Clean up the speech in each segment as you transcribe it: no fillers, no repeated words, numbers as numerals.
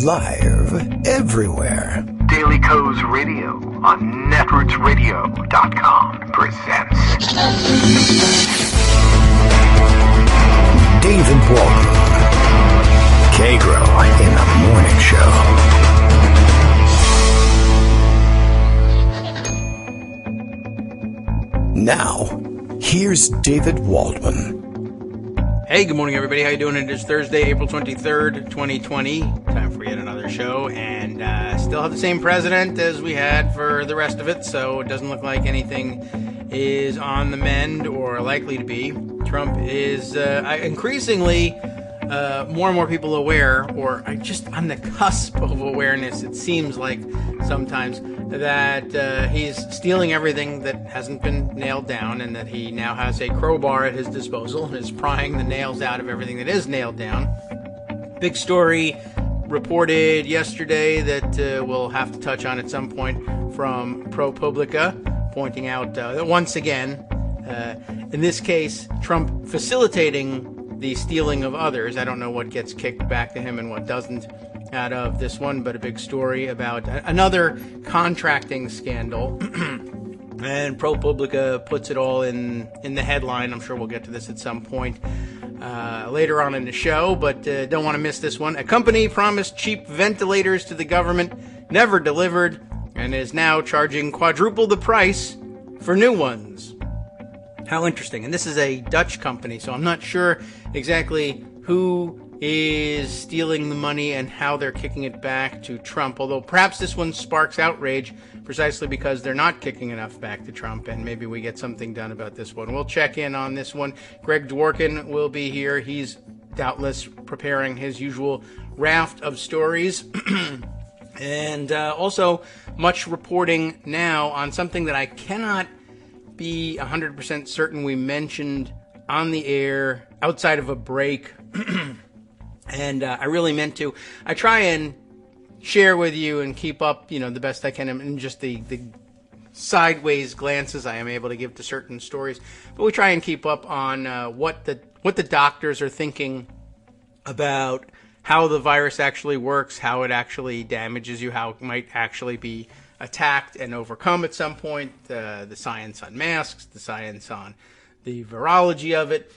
Live everywhere. Daily Co's Radio on netrootsradio.com presents David Walton. Kagro in the Morning Show. Now, here's David Waldman. Hey, good morning, everybody. How you doing? It is Thursday, April 23rd, 2020. Time for yet another show, and still have the same president as we had for the rest of it, so it doesn't look like anything is on the mend or likely to be. Trump is increasingly more and more people aware, or just on the cusp of awareness, it seems like sometimes, that he's stealing everything that hasn't been nailed down, and that he now has a crowbar at his disposal and is prying the nails out of everything that is nailed down. Big story reported yesterday that we'll have to touch on at some point from ProPublica, pointing out that once again, in this case, Trump facilitating the stealing of others. I don't know what gets kicked back to him and what doesn't out of this one, but a big story about another contracting scandal. And ProPublica puts it all in the headline. I'm sure we'll get to this at some point later on in the show, but don't want to miss this one. A company promised cheap ventilators to the government, never delivered, and is now charging quadruple the price for new ones. How interesting. And this is a Dutch company, so I'm not sure exactly who is stealing the money and how they're kicking it back to Trump, although perhaps this one sparks outrage precisely because they're not kicking enough back to Trump, and maybe we get something done about this one. We'll check in on this one. Greg Dworkin will be here. He's doubtless preparing his usual raft of stories. And also much reporting now on something that I cannot be 100% certain we mentioned on the air outside of a break. And I really meant to. I try and share with you and keep up, the best I can, and just the sideways glances I am able to give to certain stories. But we try and keep up on what the doctors are thinking about how the virus actually works, how it actually damages you, how it might actually be attacked and overcome at some point, the science on masks, the science on the virology of it.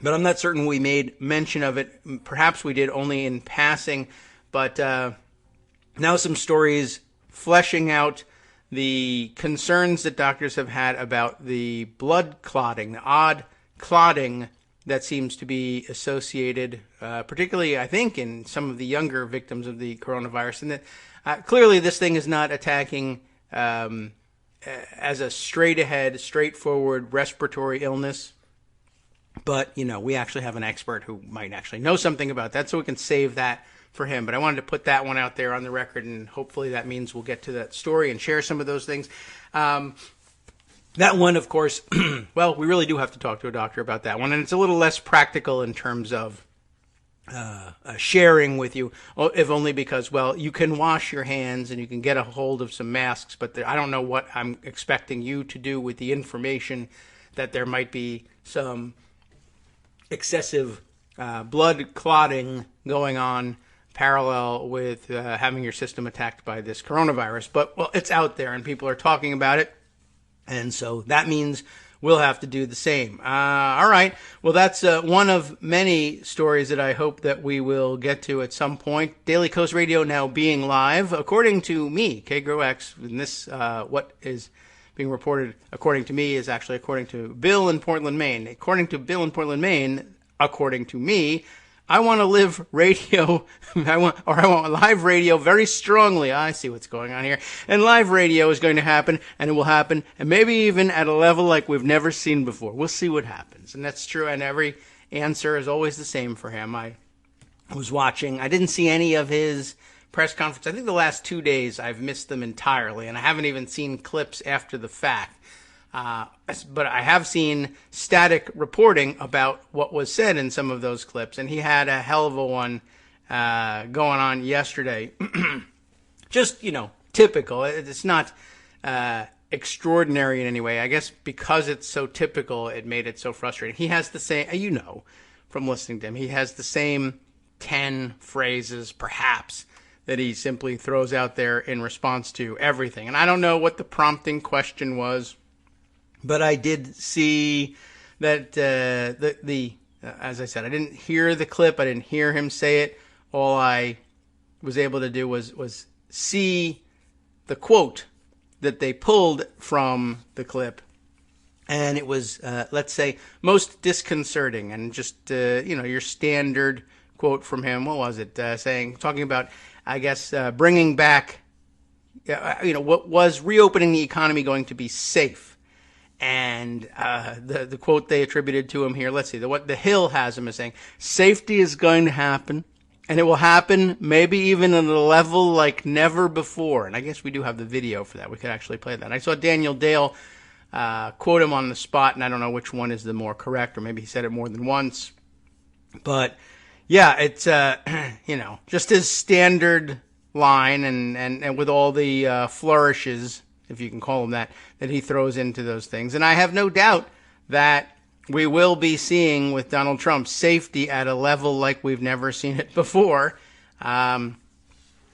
But I'm not certain we made mention of it. Perhaps we did only in passing. But now some stories fleshing out the concerns that doctors have had about the blood clotting, the odd clotting that seems to be associated, particularly, I think, in some of the younger victims of the coronavirus. And that clearly this thing is not attacking as a straight-ahead, straightforward respiratory illness. But, we actually have an expert who might actually know something about that, so we can save that for him. But I wanted to put that one out there on the record, and hopefully that means we'll get to that story and share some of those things. That one, of course, well, we really do have to talk to a doctor about that one, and it's a little less practical in terms of sharing with you, if only because, well, you can wash your hands and you can get a hold of some masks, but I don't know what I'm expecting you to do with the information that there might be some excessive blood clotting going on parallel with having your system attacked by this coronavirus. But, well, it's out there and people are talking about it. And so that means we'll have to do the same. All right. Well, that's one of many stories that I hope that we will get to at some point. Daily Coast Radio now being live, according to me, Kagro X, and this, what is being reported according to me is actually according to Bill in Portland, Maine. According to Bill in Portland, Maine, according to me, I want to live radio, I want live radio very strongly. I see what's going on here. And live radio is going to happen, and it will happen, and maybe even at a level like we've never seen before. We'll see what happens. And that's true, and every answer is always the same for him. I was watching, I didn't see any of his press conference. I think the last 2 days I've missed them entirely, and I haven't even seen clips after the fact. But I have seen static reporting about what was said in some of those clips, and he had a hell of a one going on yesterday. Just, typical. It's not extraordinary in any way. I guess because it's so typical, it made it so frustrating. He has the same, from listening to him, he has the same 10 phrases, perhaps, that he simply throws out there in response to everything. And I don't know what the prompting question was, but I did see that as I said, I didn't hear the clip. I didn't hear him say it. All I was able to do was see the quote that they pulled from the clip. And it was, let's say, most disconcerting, and just, your standard quote from him. What was it? Talking about, I guess, bringing back, what was reopening the economy going to be safe? And the quote they attributed to him here, let's see, what the Hill has him as saying, safety is going to happen, and it will happen maybe even at a level like never before. And I guess we do have the video for that. We could actually play that. I saw Daniel Dale quote him on the spot, and I don't know which one is the more correct, or maybe he said it more than once. But yeah, it's just his standard line, and with all the flourishes, if you can call them that he throws into those things. And I have no doubt that we will be seeing with Donald Trump safety at a level like we've never seen it before. I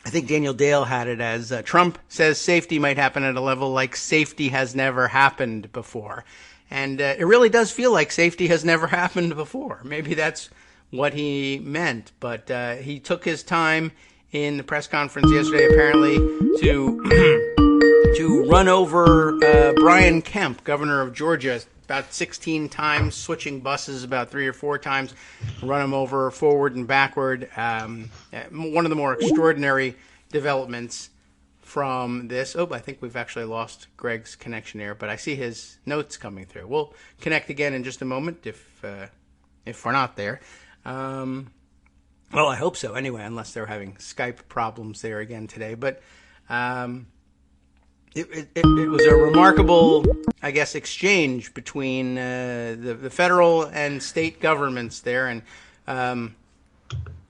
think Daniel Dale had it as Trump says safety might happen at a level like safety has never happened before. And it really does feel like safety has never happened before. Maybe that's what he meant. But he took his time in the press conference yesterday, apparently, to run over Brian Kemp, governor of Georgia, about 16 times, switching buses about 3 or 4 times, run him over forward and backward. One of the more extraordinary developments from this. Oh, I think we've actually lost Greg's connection here, but I see his notes coming through. We'll connect again in just a moment if we're not there. Well, I hope so anyway, unless they're having Skype problems there again today. But it was a remarkable, I guess, exchange between the federal and state governments there. And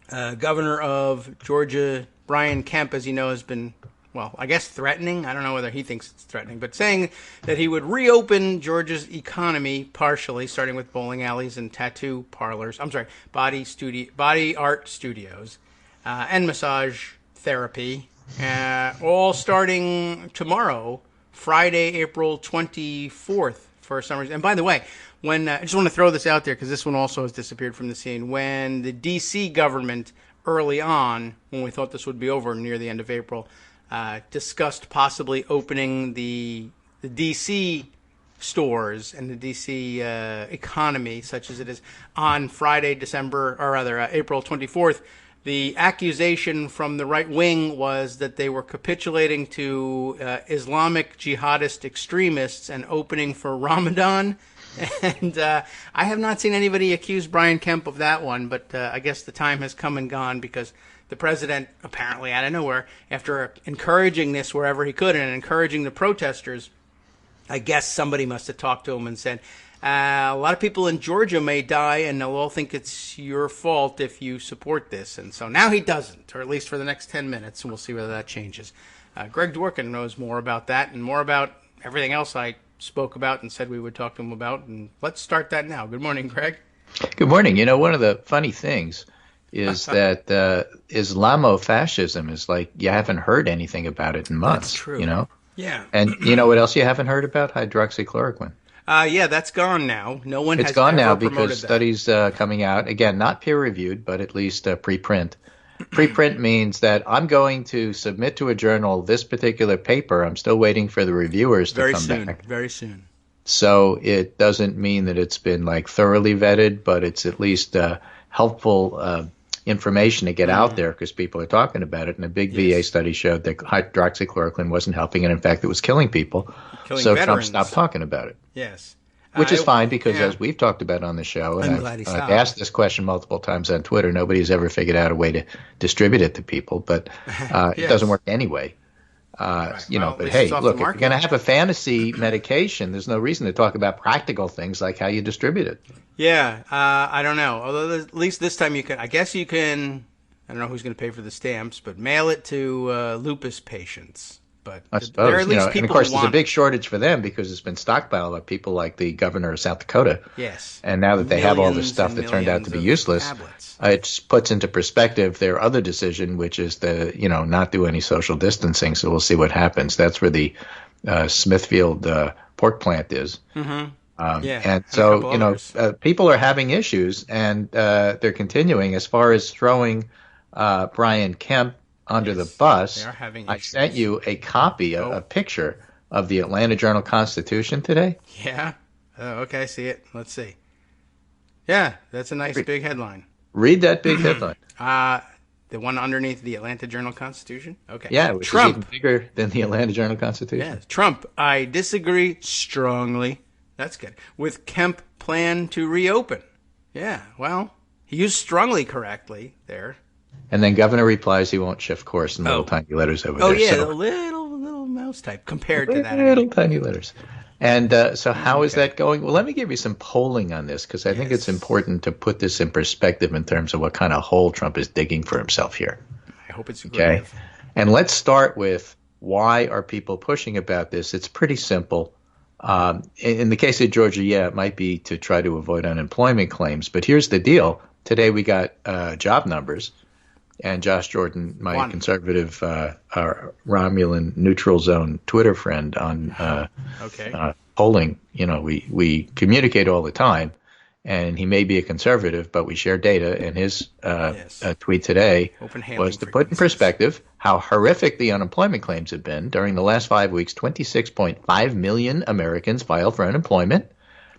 Governor of Georgia, Brian Kemp, as you know, has been, well, I guess threatening. I don't know whether he thinks it's threatening, but saying that he would reopen Georgia's economy partially, starting with bowling alleys and tattoo parlors. I'm sorry, body art studios, and massage therapy. All starting tomorrow, Friday, April 24th, for some reason. And by the way, when I just want to throw this out there because this one also has disappeared from the scene. When the D.C. government early on, when we thought this would be over near the end of April, discussed possibly opening the D.C. stores and the D.C. Economy, such as it is, on Friday, April 24th. The accusation from the right wing was that they were capitulating to Islamic jihadist extremists and opening for Ramadan. And I have not seen anybody accuse Brian Kemp of that one, but I guess the time has come and gone because the president, apparently out of nowhere, after encouraging this wherever he could and encouraging the protesters, I guess somebody must have talked to him and said, a lot of people in Georgia may die, and they'll all think it's your fault if you support this. And so now he doesn't, or at least for the next 10 minutes, and we'll see whether that changes. Greg Dworkin knows more about that and more about everything else I spoke about and said we would talk to him about. And let's start that now. Good morning, Greg. Good morning. You know, one of the funny things is that Islamofascism is like you haven't heard anything about it in months. That's true. You know? Yeah. And you know what else you haven't heard about? Hydroxychloroquine. Yeah, that's gone now. No one has It's gone now ever because that. studies coming out, again, not peer-reviewed, but at least preprint. Preprint means that I'm going to submit to a journal this particular paper. I'm still waiting for the reviewers to come back. Very soon. So it doesn't mean that it's been like thoroughly vetted, but it's at least helpful information to get out there because people are talking about it. And a big VA study showed that hydroxychloroquine wasn't helping, and in fact, it was killing people. So veterans. Trump stopped talking about it. Yes. Which is fine because, as we've talked about on the show, and I've I've asked this question multiple times on Twitter, nobody's ever figured out a way to distribute it to people, but it doesn't work anyway. But hey, look, if you're going to have a fantasy medication, there's no reason to talk about practical things like how you distribute it. Yeah, I don't know. Although at least this time I guess you can, I don't know who's going to pay for the stamps, but mail it to lupus patients. but I there suppose. are at least And people of course, who there's a want big shortage for them because it's been stockpiled by people like the governor of South Dakota. yes. And now that they have all this Millions stuff and that turned out to be millions of useless, tablets. it puts into perspective their other decision, which is to, not do any social distancing. So we'll see what happens. That's where the Smithfield pork plant is. Mm-hmm. And a so, couple others. people are having issues, and they're continuing. As far as throwing Brian Kemp under the bus, they are having I issues. sent you a copy, a picture of the Atlanta Journal-Constitution today. Yeah. Oh, okay, I see it. Let's see. Yeah, that's a nice big headline. Read that big headline. The one underneath the Atlanta Journal-Constitution? Okay. Yeah, which is even bigger than the Atlanta Journal-Constitution. Yeah, Trump, I disagree strongly. That's good. With Kemp plan to reopen. Yeah, well, he used strongly correctly there. And then Governor replies he won't shift course in little tiny letters over there. Oh, yeah, so, the little mouse type compared to that. little tiny letters. And so how is that going? Well, let me give you some polling on this because I think it's important to put this in perspective in terms of what kind of hole Trump is digging for himself here. I hope it's okay. And let's start with why are people pushing about this? It's pretty simple. In the case of Georgia, it might be to try to avoid unemployment claims. But here's the deal. Today we got job numbers. And Josh Jordan, my conservative Romulan neutral zone Twitter friend on polling, we communicate all the time. And he may be a conservative, but we share data. And his tweet today was to put in perspective how horrific the unemployment claims have been. During the last 5 weeks, 26.5 million Americans filed for unemployment.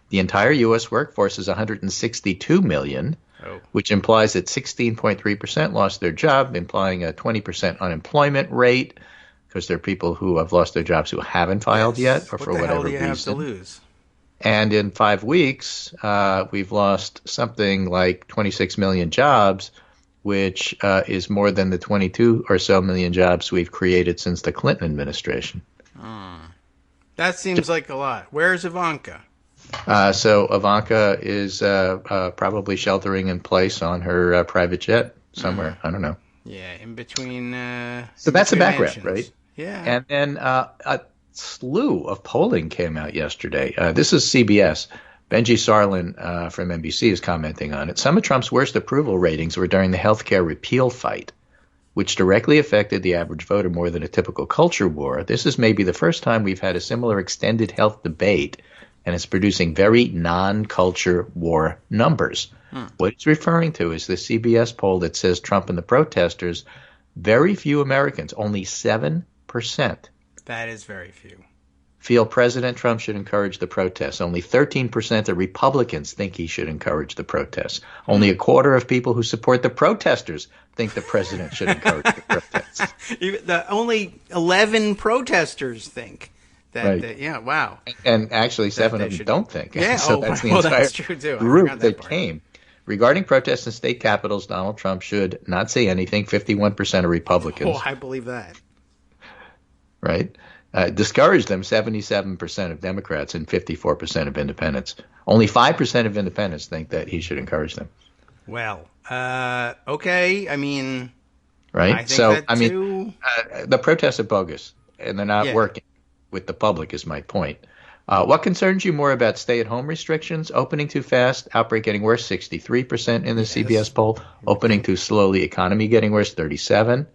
The entire U.S. workforce is 162 million, which implies that 16.3% lost their job, implying a 20% unemployment rate, because there are people who have lost their jobs who haven't filed yet, or for whatever reason. What the hell do you have to lose? And in 5 weeks, we've lost something like 26 million jobs, which is more than the 22 or so million jobs we've created since the Clinton administration. That seems like a lot. Where's Ivanka? So Ivanka is probably sheltering in place on her private jet somewhere. I don't know. Yeah, in between. So that's the background, mansions. right? Yeah. And then a slew of polling came out yesterday. This is CBS. Benji Sarlin from NBC is commenting on it. Some of Trump's worst approval ratings were during the health care repeal fight, which directly affected the average voter more than a typical culture war. This is maybe the first time we've had a similar extended health debate, and it's producing very non-culture war numbers. What it's referring to is the CBS poll that says Trump and the protesters, very few Americans, only 7%. That is very few. Feel President Trump should encourage the protests. Only 13% of Republicans think he should encourage the protests. Only a quarter of people who support the protesters think the president should encourage the protests. Only 11 protesters think that. Right. Wow. And actually, 7 of them don't think. Yeah, so that's the entire that's true too. group that came. Regarding protests in state capitals, Donald Trump should not say anything. 51% of Republicans. Oh, I believe that. Right? Discourage them, 77% of Democrats and 54% of independents. Only 5% of independents think that he should encourage them. Well, okay. I mean, right? I think that too. The protests are bogus, and they're not working with the public is my point. What concerns you more about stay-at-home restrictions? Opening too fast, outbreak getting worse, 63% in the CBS poll. Opening too slowly, economy getting worse, 37%.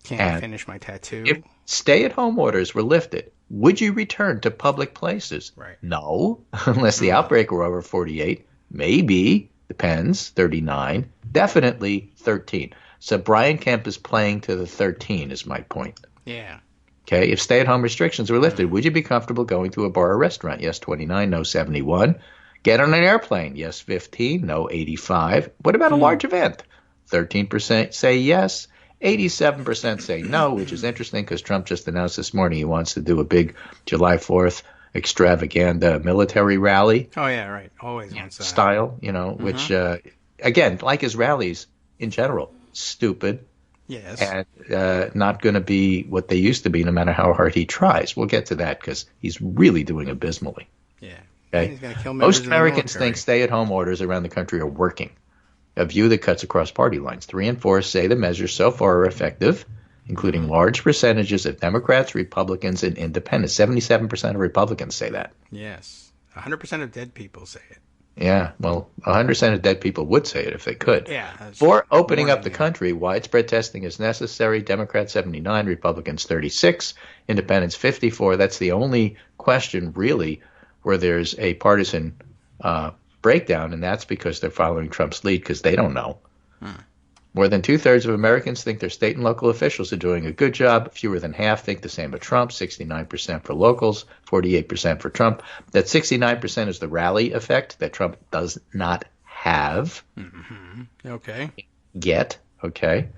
Can't finish my tattoo. If stay-at-home orders were lifted, would you return to public places? Right. No, unless the outbreak were over 48. Maybe, depends, 39. Definitely 13. So Brian Kemp is playing to the 13 is my point. Yeah. Okay, if stay-at-home restrictions were lifted, would you be comfortable going to a bar or restaurant? Yes, 29, no, 71. Get on an airplane? Yes, 15, no, 85. What about a large event? 13% say yes. 87% say no, which is interesting because Trump just announced this morning he wants to do a big July 4th extravaganda military rally. Oh, yeah, right. Always wants that. Style, which, again, like his rallies in general, stupid. Yes. And not going to be what they used to be no matter how hard he tries. We'll get to that because he's really doing abysmally. Yeah. Okay? He's gonna kill Most Americans think stay-at-home orders around the country are working. A view that cuts across party lines. 3 and 4 say the measures so far are effective. including large percentages of Democrats, Republicans, and independents. 77% of Republicans say that. Yes. 100% of dead people say it. Yeah, well, 100% of dead people would say it if they could. Yeah. For opening up the country, widespread testing is necessary. Democrats 79, Republicans 36, independents 54. That's the only question, really, where there's a partisan breakdown, and that's because they're following Trump's lead because they don't know. More than two-thirds of Americans think their state and local officials are doing a good job. Fewer than half think the same of Trump, 69% for locals, 48% for Trump. That 69% is the rally effect that Trump does not have Okay. yet. Okay.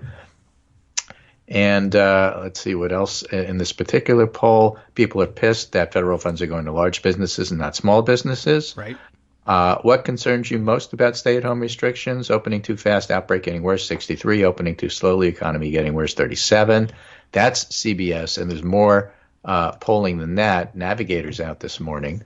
And let's see what else. In this particular poll, people are pissed that federal funds are going to large businesses and not small businesses. Right. What concerns you most about stay-at-home restrictions? Opening too fast, outbreak getting worse, 63. Opening too slowly, economy getting worse, 37. That's CBS, and there's more polling than that. Navigator's out this morning.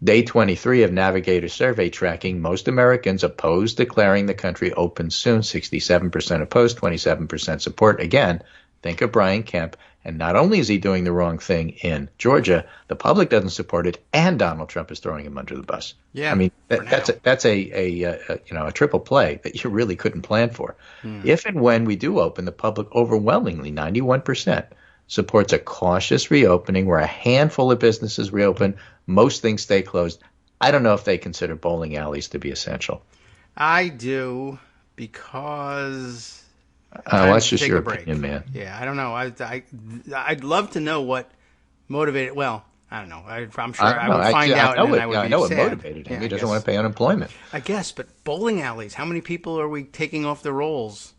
Day 23 of Navigator survey tracking, most Americans oppose declaring the country open soon. 67% opposed, 27% support. Again, think of Brian Kemp. And not only is he doing the wrong thing in Georgia, the public doesn't support it, and Donald Trump is throwing him under the bus. Yeah, I mean that's a triple play that you really couldn't plan for. If and when we do open, the public overwhelmingly 91% supports a cautious reopening where a handful of businesses reopen, most things stay closed. I don't know if they consider bowling alleys to be essential. I do, because that's just your opinion, man. Yeah, I don't know. I'd love to know what motivated. Well, I don't know. I'm sure I would find out, and I would be sad. I know what motivated him. He doesn't want to pay unemployment. I guess, but bowling alleys. How many people are we taking off the rolls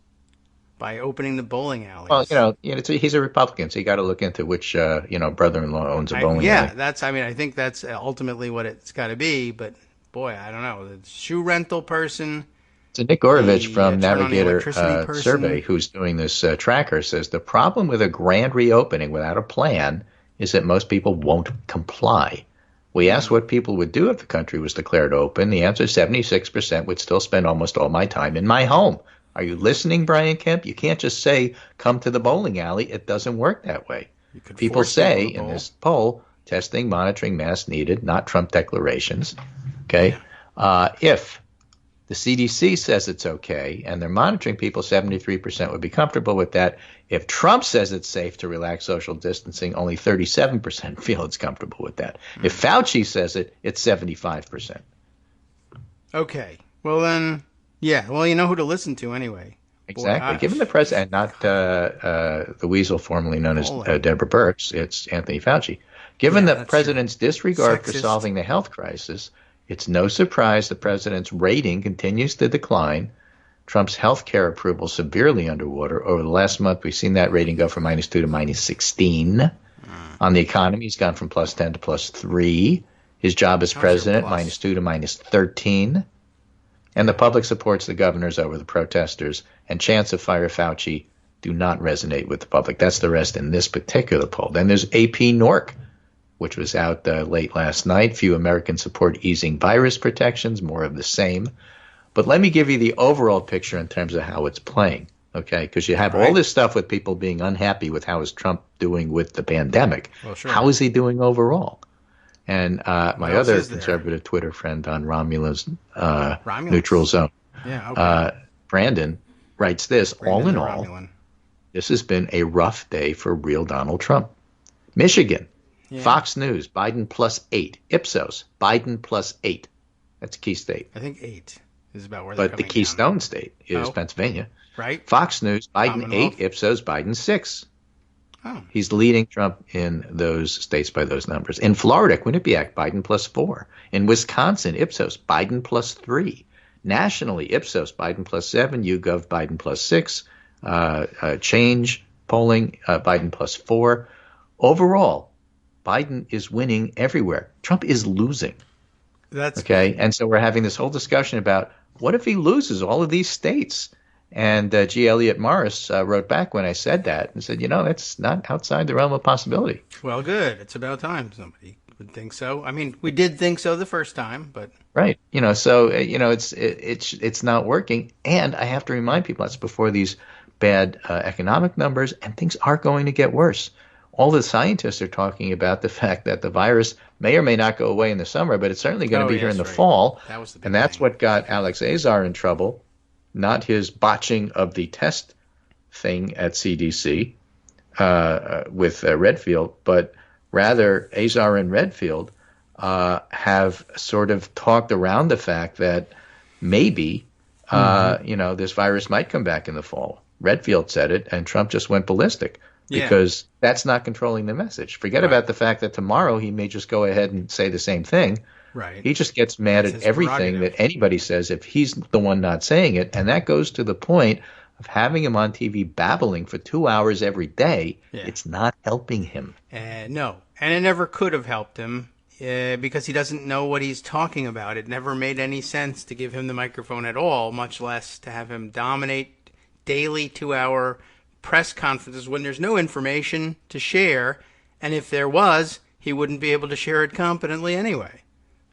by opening the bowling alleys? Well, he's a Republican, so you got to look into which brother-in-law owns a bowling alley. Yeah, I think that's ultimately what it's got to be. But boy, I don't know. The shoe rental person. So Nick Gorovich from Navigator Survey, who's doing this tracker, says the problem with a grand reopening without a plan is that most people won't comply. We asked what people would do if the country was declared open. The answer is 76% would still spend almost all my time in my home. Are you listening, Brian Kemp? You can't just say, come to the bowling alley. It doesn't work that way. People say in this poll, testing, monitoring, masks needed, not Trump declarations. Okay. If the CDC says it's okay, and they're monitoring people, 73% would be comfortable with that. If Trump says it's safe to relax social distancing, only 37% feel it's comfortable with that. If Fauci says it, it's 75%. Okay. Well, then, yeah. Well, you know who to listen to anyway. Exactly. Given the president, not the weasel formerly known as Deborah Birx, it's Anthony Fauci. Given the president's disregard for solving the health crisis, it's no surprise the president's rating continues to decline. Trump's health care approval severely underwater. Over the last month, we've seen that rating go from -2 to -16. On the economy, he's gone from +10 to +3. His job as president, -2 to -13. And the public supports the governors over the protesters. And chants of fire Fauci do not resonate with the public. That's the rest in this particular poll. Then there's AP Nork, which was out late last night. Few Americans support easing virus protections, more of the same. But let me give you the overall picture in terms of how it's playing, okay? Because you have all this stuff with people being unhappy with how is Trump doing with the pandemic. Well, sure. How is he doing overall? And my other conservative Twitter friend on Romulus Neutral Zone, Brandon, writes this, all in all, this has been a rough day for real Donald Trump. Michigan. Yeah. Fox News, Biden +8. Ipsos, Biden +8. That's a key state. I think 8 is about where they're coming But the keystone state is Pennsylvania. Right. Fox News, Biden 8. Ipsos, Biden 6. Oh. He's leading Trump in those states by those numbers. In Florida, Quinnipiac, Biden +4. In Wisconsin, Ipsos, Biden +3. Nationally, Ipsos, Biden +7. YouGov, Biden +6. Change polling, Biden +4. Overall, Biden is winning everywhere. Trump is losing. That's okay. And so we're having this whole discussion about what if he loses all of these states? And G. Elliott Morris wrote back when I said that and said, that's not outside the realm of possibility. Well, good. It's about time somebody would think so. I mean, we did think so the first time, but right. It's not working. And I have to remind people that's before these bad economic numbers, and things are going to get worse. All the scientists are talking about the fact that the virus may or may not go away in the summer, but it's certainly going to be here in the fall. That was the big and that's thing. what got Alex Azar in trouble, not his botching of the test thing at CDC with Redfield, but rather Azar and Redfield have sort of talked around the fact that maybe this virus might come back in the fall. Redfield said it, and Trump just went ballistic because that's not controlling the message. Forget about the fact that tomorrow he may just go ahead and say the same thing. Right. He just gets mad That's at his everything prerogative. that anybody says if he's the one not saying it, and that goes to the point of having him on TV babbling for 2 hours every day. Yeah. It's not helping him. No, and it never could have helped him because he doesn't know what he's talking about. It never made any sense to give him the microphone at all, much less to have him dominate daily 2-hour press conferences when there's no information to share, and if there was, he wouldn't be able to share it competently anyway.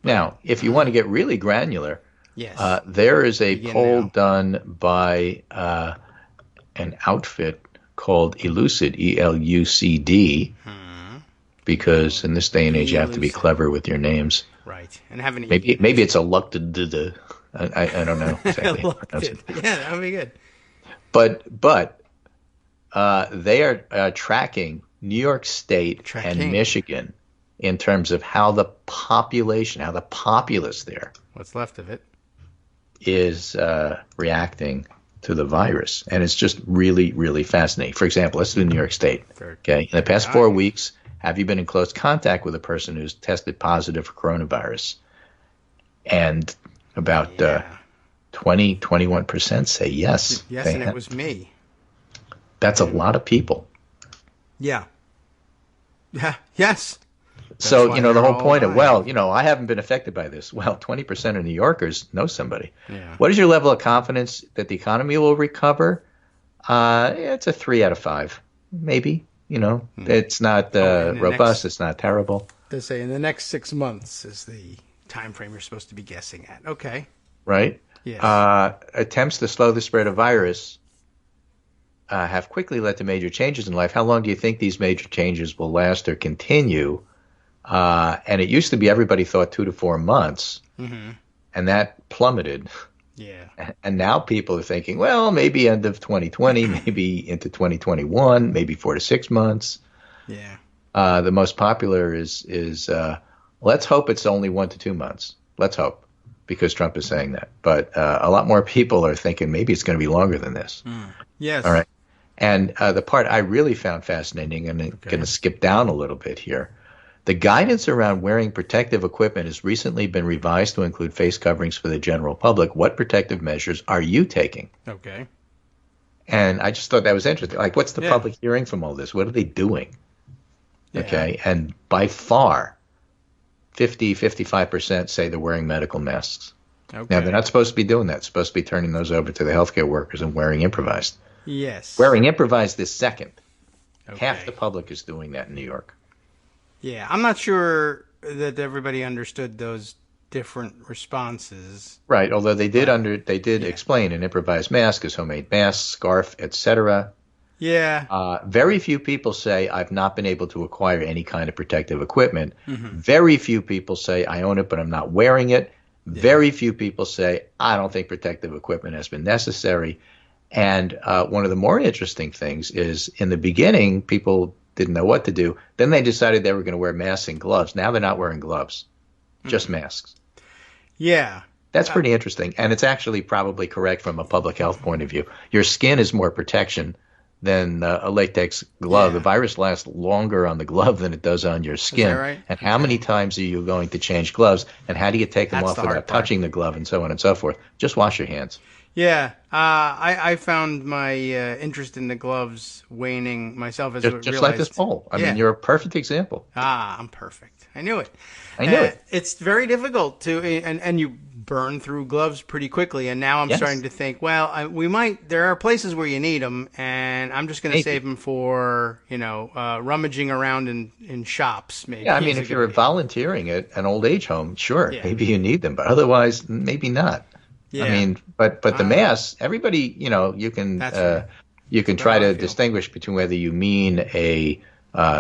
Now, if you want to get really granular, Yes. there is a Begin poll now. done by an outfit called Elucid, ELUCD, because in this day and age you have to be Elucid. clever with your names. Right. And having Maybe it's elected. I don't know exactly. how to pronounce it. Yeah, that would be good. But they are tracking New York State Tracking. and Michigan in terms of how the populace there What's left of it. is reacting to the virus. And it's just really, really fascinating. For example, let's do New York State. Okay. In the past 4 weeks, have you been in close contact with a person who's tested positive for coronavirus? And about 21% say yes. Yes, they and have. it was me. That's a lot of people. Yeah. Yeah. Yes. So, why the they're whole all point of, dying. I haven't been affected by this. Well, 20% of New Yorkers know somebody. Yeah. What is your level of confidence that the economy will recover? It's a 3 out of 5, maybe. It's not in the robust. next- It's not terrible, They say in the next 6 months is the time frame you're supposed to be guessing at. Okay. right? Yes. Attempts to slow the spread of virus have quickly led to major changes in life. How long do you think these major changes will last or continue? And it used to be everybody thought 2 to 4 months, and that plummeted. Yeah. And now people are thinking, well, maybe end of 2020, maybe into 2021, maybe 4 to 6 months. Yeah. The most popular is let's hope it's only 1 to 2 months. Let's hope, because Trump is saying that. But a lot more people are thinking maybe it's going to be longer than this. Yes. All right. And the part I really found fascinating, and I'm going to skip down a little bit here. The guidance around wearing protective equipment has recently been revised to include face coverings for the general public. What protective measures are you taking? Okay. And I just thought that was interesting. Like, what's the Yeah. public hearing from all this? What are they doing? Yeah. Okay. And by far, 55% say they're wearing medical masks. Okay. Now, they're not supposed to be doing that. They're supposed to be turning those over to the healthcare workers and wearing improvised. Yes. Wearing improvised is second. Okay. Half the public is doing that in New York. Yeah, I'm not sure that everybody understood those different responses. Right, although they did explain an improvised mask is homemade mask, scarf, etc. Yeah. Very few people say I've not been able to acquire any kind of protective equipment. Very few people say I own it but I'm not wearing it. Very few people say I don't think protective equipment has been necessary. And one of the more interesting things is in the beginning people didn't know what to do. Then they decided they were going to wear masks and gloves. Now they're not wearing gloves, just masks. Yeah. That's pretty interesting. And it's actually probably correct from a public health point of view. Your skin is more protection than a latex glove. Yeah. The virus lasts longer on the glove than it does on your skin. that right? And how many times are you going to change gloves? And how do you take them That's off the hard without part. touching the glove and so on and so forth? Just wash your hands. Yeah. I found my interest in the gloves waning myself as I Just realized. like this poll. I mean, you're a perfect example. I'm perfect. I knew it. I knew it. It's very difficult to, and you burn through gloves pretty quickly. And now I'm Yes. starting to think, well, there are places where you need them, and I'm just going to Maybe. save them for, rummaging around in shops. Maybe. Yeah, I mean, is a if good you're idea. volunteering at an old age home, sure, Yeah. maybe you need them, but otherwise, maybe not. Yeah. I mean, but the masks, everybody, you can That's right. You can try to distinguish between whether you mean a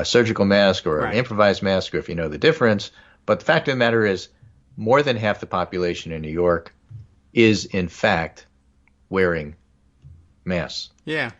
surgical mask or an improvised mask, or if you know the difference. But the fact of the matter is, more than half the population in New York is, in fact, wearing masks. Yeah.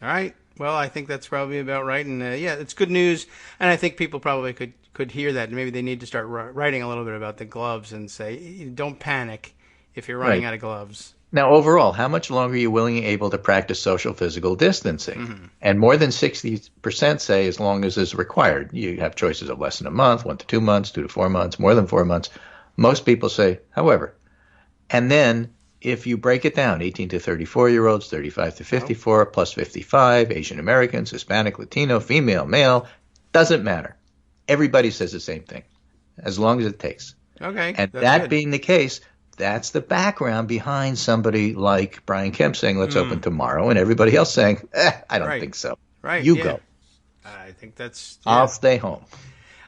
All right. Well, I think that's probably about right. And, yeah, it's good news. And I think people probably could hear that. Maybe they need to start writing a little bit about the gloves and say, don't panic if you're running out of gloves. Now, overall, how much longer are you willing and able to practice social physical distancing? Mm-hmm. And more than 60% say as long as is required. You have choices of less than a month, 1 to 2 months, 2 to 4 months, more than 4 months. Most people say, however. And then if you break it down, 18 to 34-year-olds, 35 to 54, plus 55, Asian Americans, Hispanic, Latino, female, male, doesn't matter. Everybody says the same thing, as long as it takes. Okay. And that being the case, that's the background behind somebody like Brian Kemp saying, let's open tomorrow, and everybody else saying, I don't think so. Right. You go. I think that's... I'll stay home.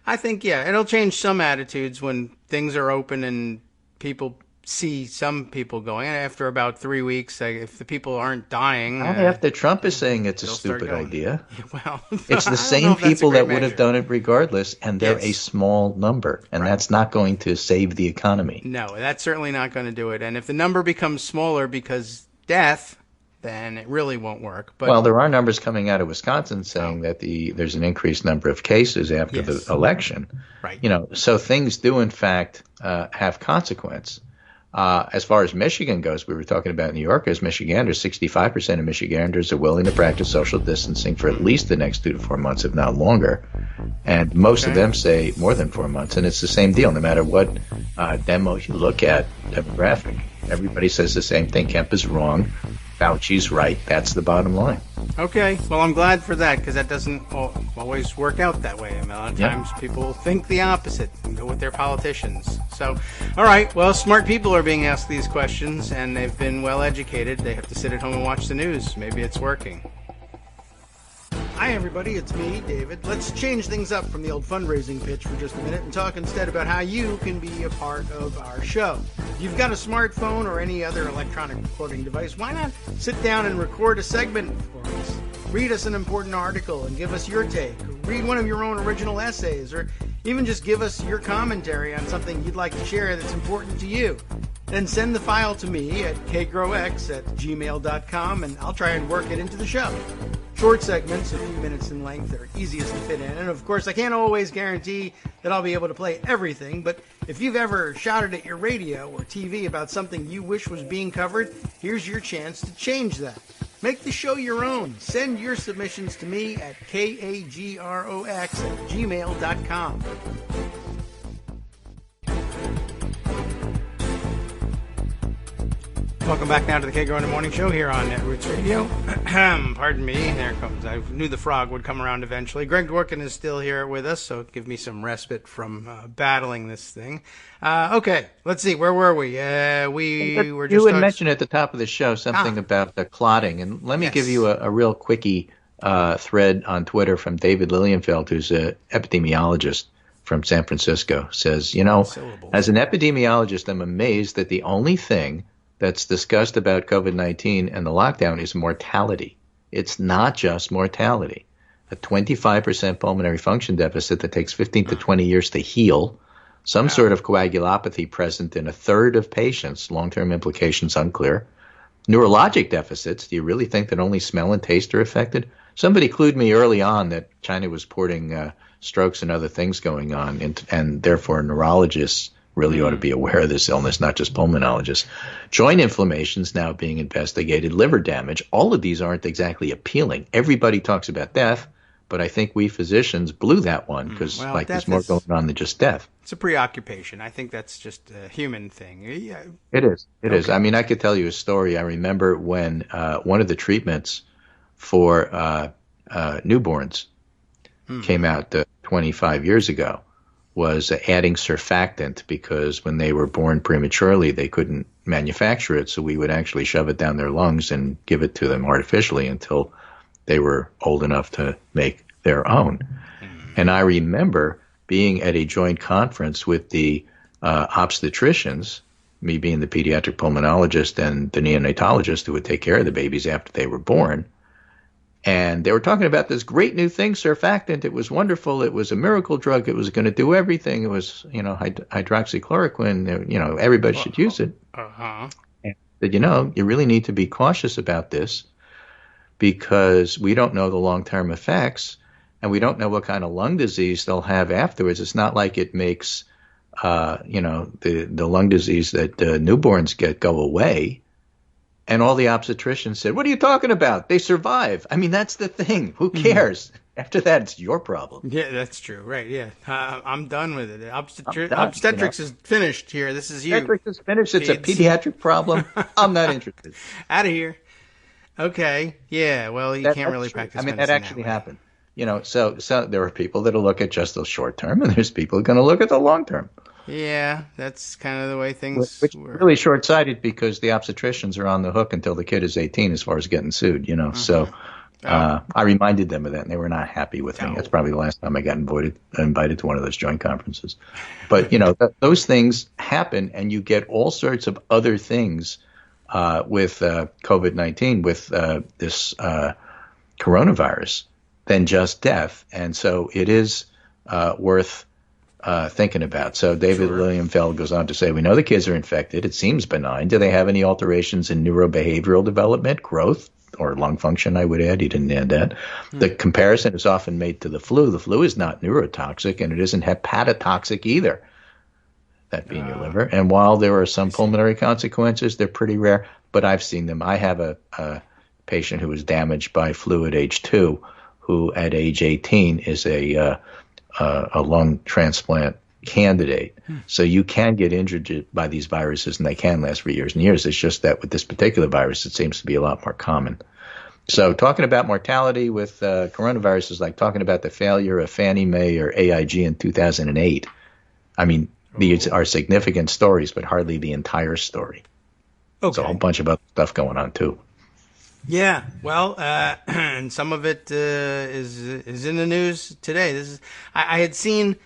I think, it'll change some attitudes when things are open and people see some people going. And after about 3 weeks, if the people aren't dying... After Trump is saying it's a stupid idea. Well, it's the same people that would have done it regardless, and they're a small number, and that's not going to save the economy. No, that's certainly not going to do it. And if the number becomes smaller because death, then it really won't work. But, well, there are numbers coming out of Wisconsin saying that there's an increased number of cases after the election. Right. So things do, in fact, have consequence. As far as Michigan goes, we were talking about New York as Michiganders. 65% of Michiganders are willing to practice social distancing for at least the next 2 to 4 months, if not longer. And most of them say more than 4 months. And it's the same deal, no matter what demo you look at, demographic. Everybody says the same thing. Kemp is wrong. Fauci's right. That's the bottom line. Okay. Well, I'm glad for that, because that doesn't always work out that way. I mean, a lot of times people think the opposite and go with their politicians. So, all right. Well, smart people are being asked these questions, and they've been well educated. They have to sit at home and watch the news. Maybe it's working. Hi, everybody. It's me, David. Let's change things up from the old fundraising pitch for just a minute and talk instead about how you can be a part of our show. If you've got a smartphone or any other electronic recording device, why not sit down and record a segment for us? Read us an important article and give us your take. Or read one of your own original essays, or even just give us your commentary on something you'd like to share that's important to you. Then send the file to me at kagrox@gmail.com, and I'll try and work it into the show. Short segments, a few minutes in length, are easiest to fit in. And of course, I can't always guarantee that I'll be able to play everything, but if you've ever shouted at your radio or TV about something you wish was being covered, here's your chance to change that. Make the show your own. Send your submissions to me at kagrox@gmail.com. Welcome back now to the Kagro in the Morning Show here on Netroots Radio. Pardon me, there it comes. I knew the frog would come around eventually. Greg Dworkin is still here with us, so give me some respite from battling this thing. Okay, let's see, where were we? We were just... You had mentioned at the top of the show something about the clotting, and let me give you a real quickie thread on Twitter from David Lilienfeld, who's an epidemiologist from San Francisco. Says, as an epidemiologist, I'm amazed that the only thing that's discussed about COVID-19 and the lockdown is mortality. It's not just mortality. A 25% pulmonary function deficit that takes 15 to 20 years to heal, some sort of coagulopathy present in a third of patients, long-term implications unclear. Neurologic deficits, do you really think that only smell and taste are affected? Somebody clued me early on that China was porting strokes and other things going on, and therefore neurologists really ought to be aware of this illness, not just pulmonologists. Joint inflammation is now being investigated, liver damage. All of these aren't exactly appealing. Everybody talks about death, but I think we physicians blew that one because there's more going on than just death. It's a preoccupation. I think that's just a human thing. Yeah. It is. It is. I mean, I could tell you a story. I remember when one of the treatments for newborns came out 25 years ago. Was adding surfactant because when they were born prematurely, they couldn't manufacture it. So we would actually shove it down their lungs and give it to them artificially until they were old enough to make their own. And I remember being at a joint conference with the obstetricians, me being the pediatric pulmonologist and the neonatologist who would take care of the babies after they were born. And they were talking about this great new thing, surfactant. It was wonderful. It was a miracle drug. It was going to do everything. It was, hydroxychloroquine. Everybody should use it. Uh-huh. And that, you really need to be cautious about this because we don't know the long-term effects and we don't know what kind of lung disease they'll have afterwards. It's not like it makes, the lung disease that newborns get go away. And all the obstetricians said, "What are you talking about? They survive." I mean, that's the thing. Who cares? After that, it's your problem. Yeah, that's true. Right, yeah. I'm done with it. Done, Obstetrics is finished here. This is you. Obstetrics is finished. It's a pediatric problem. I'm not interested. Out of here. Okay. Yeah, well, you can't really practice I mean, medicine that actually way. happened. So there are people that'll look at just the short term, and there's people who are going to look at the long term. Yeah, that's kind of the way things Which is were. really short-sighted because the obstetricians are on the hook until the kid is 18 as far as getting sued, So I reminded them of that, and they were not happy with me. That's probably the last time I got invited to one of those joint conferences. But, those things happen, and you get all sorts of other things with COVID-19, with this coronavirus, than just death. And so it is worth thinking about. So David Lilienfeld goes on to say, we know the kids are infected. It seems benign. Do they have any alterations in neurobehavioral development, growth, or lung function, I would add? He didn't add that. The comparison is often made to the flu. The flu is not neurotoxic, and it isn't hepatotoxic either, that being your liver. And while there are some pulmonary consequences, they're pretty rare, but I've seen them. I have a patient who was damaged by flu at age 2, who at age 18 is a lung transplant candidate. So you can get injured by these viruses, and they can last for years and years. It's just that with this particular virus, it seems to be a lot more common. So talking about mortality with coronavirus is like talking about the failure of Fannie Mae or AIG in 2008. I mean, these are significant stories, but hardly the entire story. There's a whole bunch of other stuff going on, too. Yeah, well, and some of it is in the news today. I had seen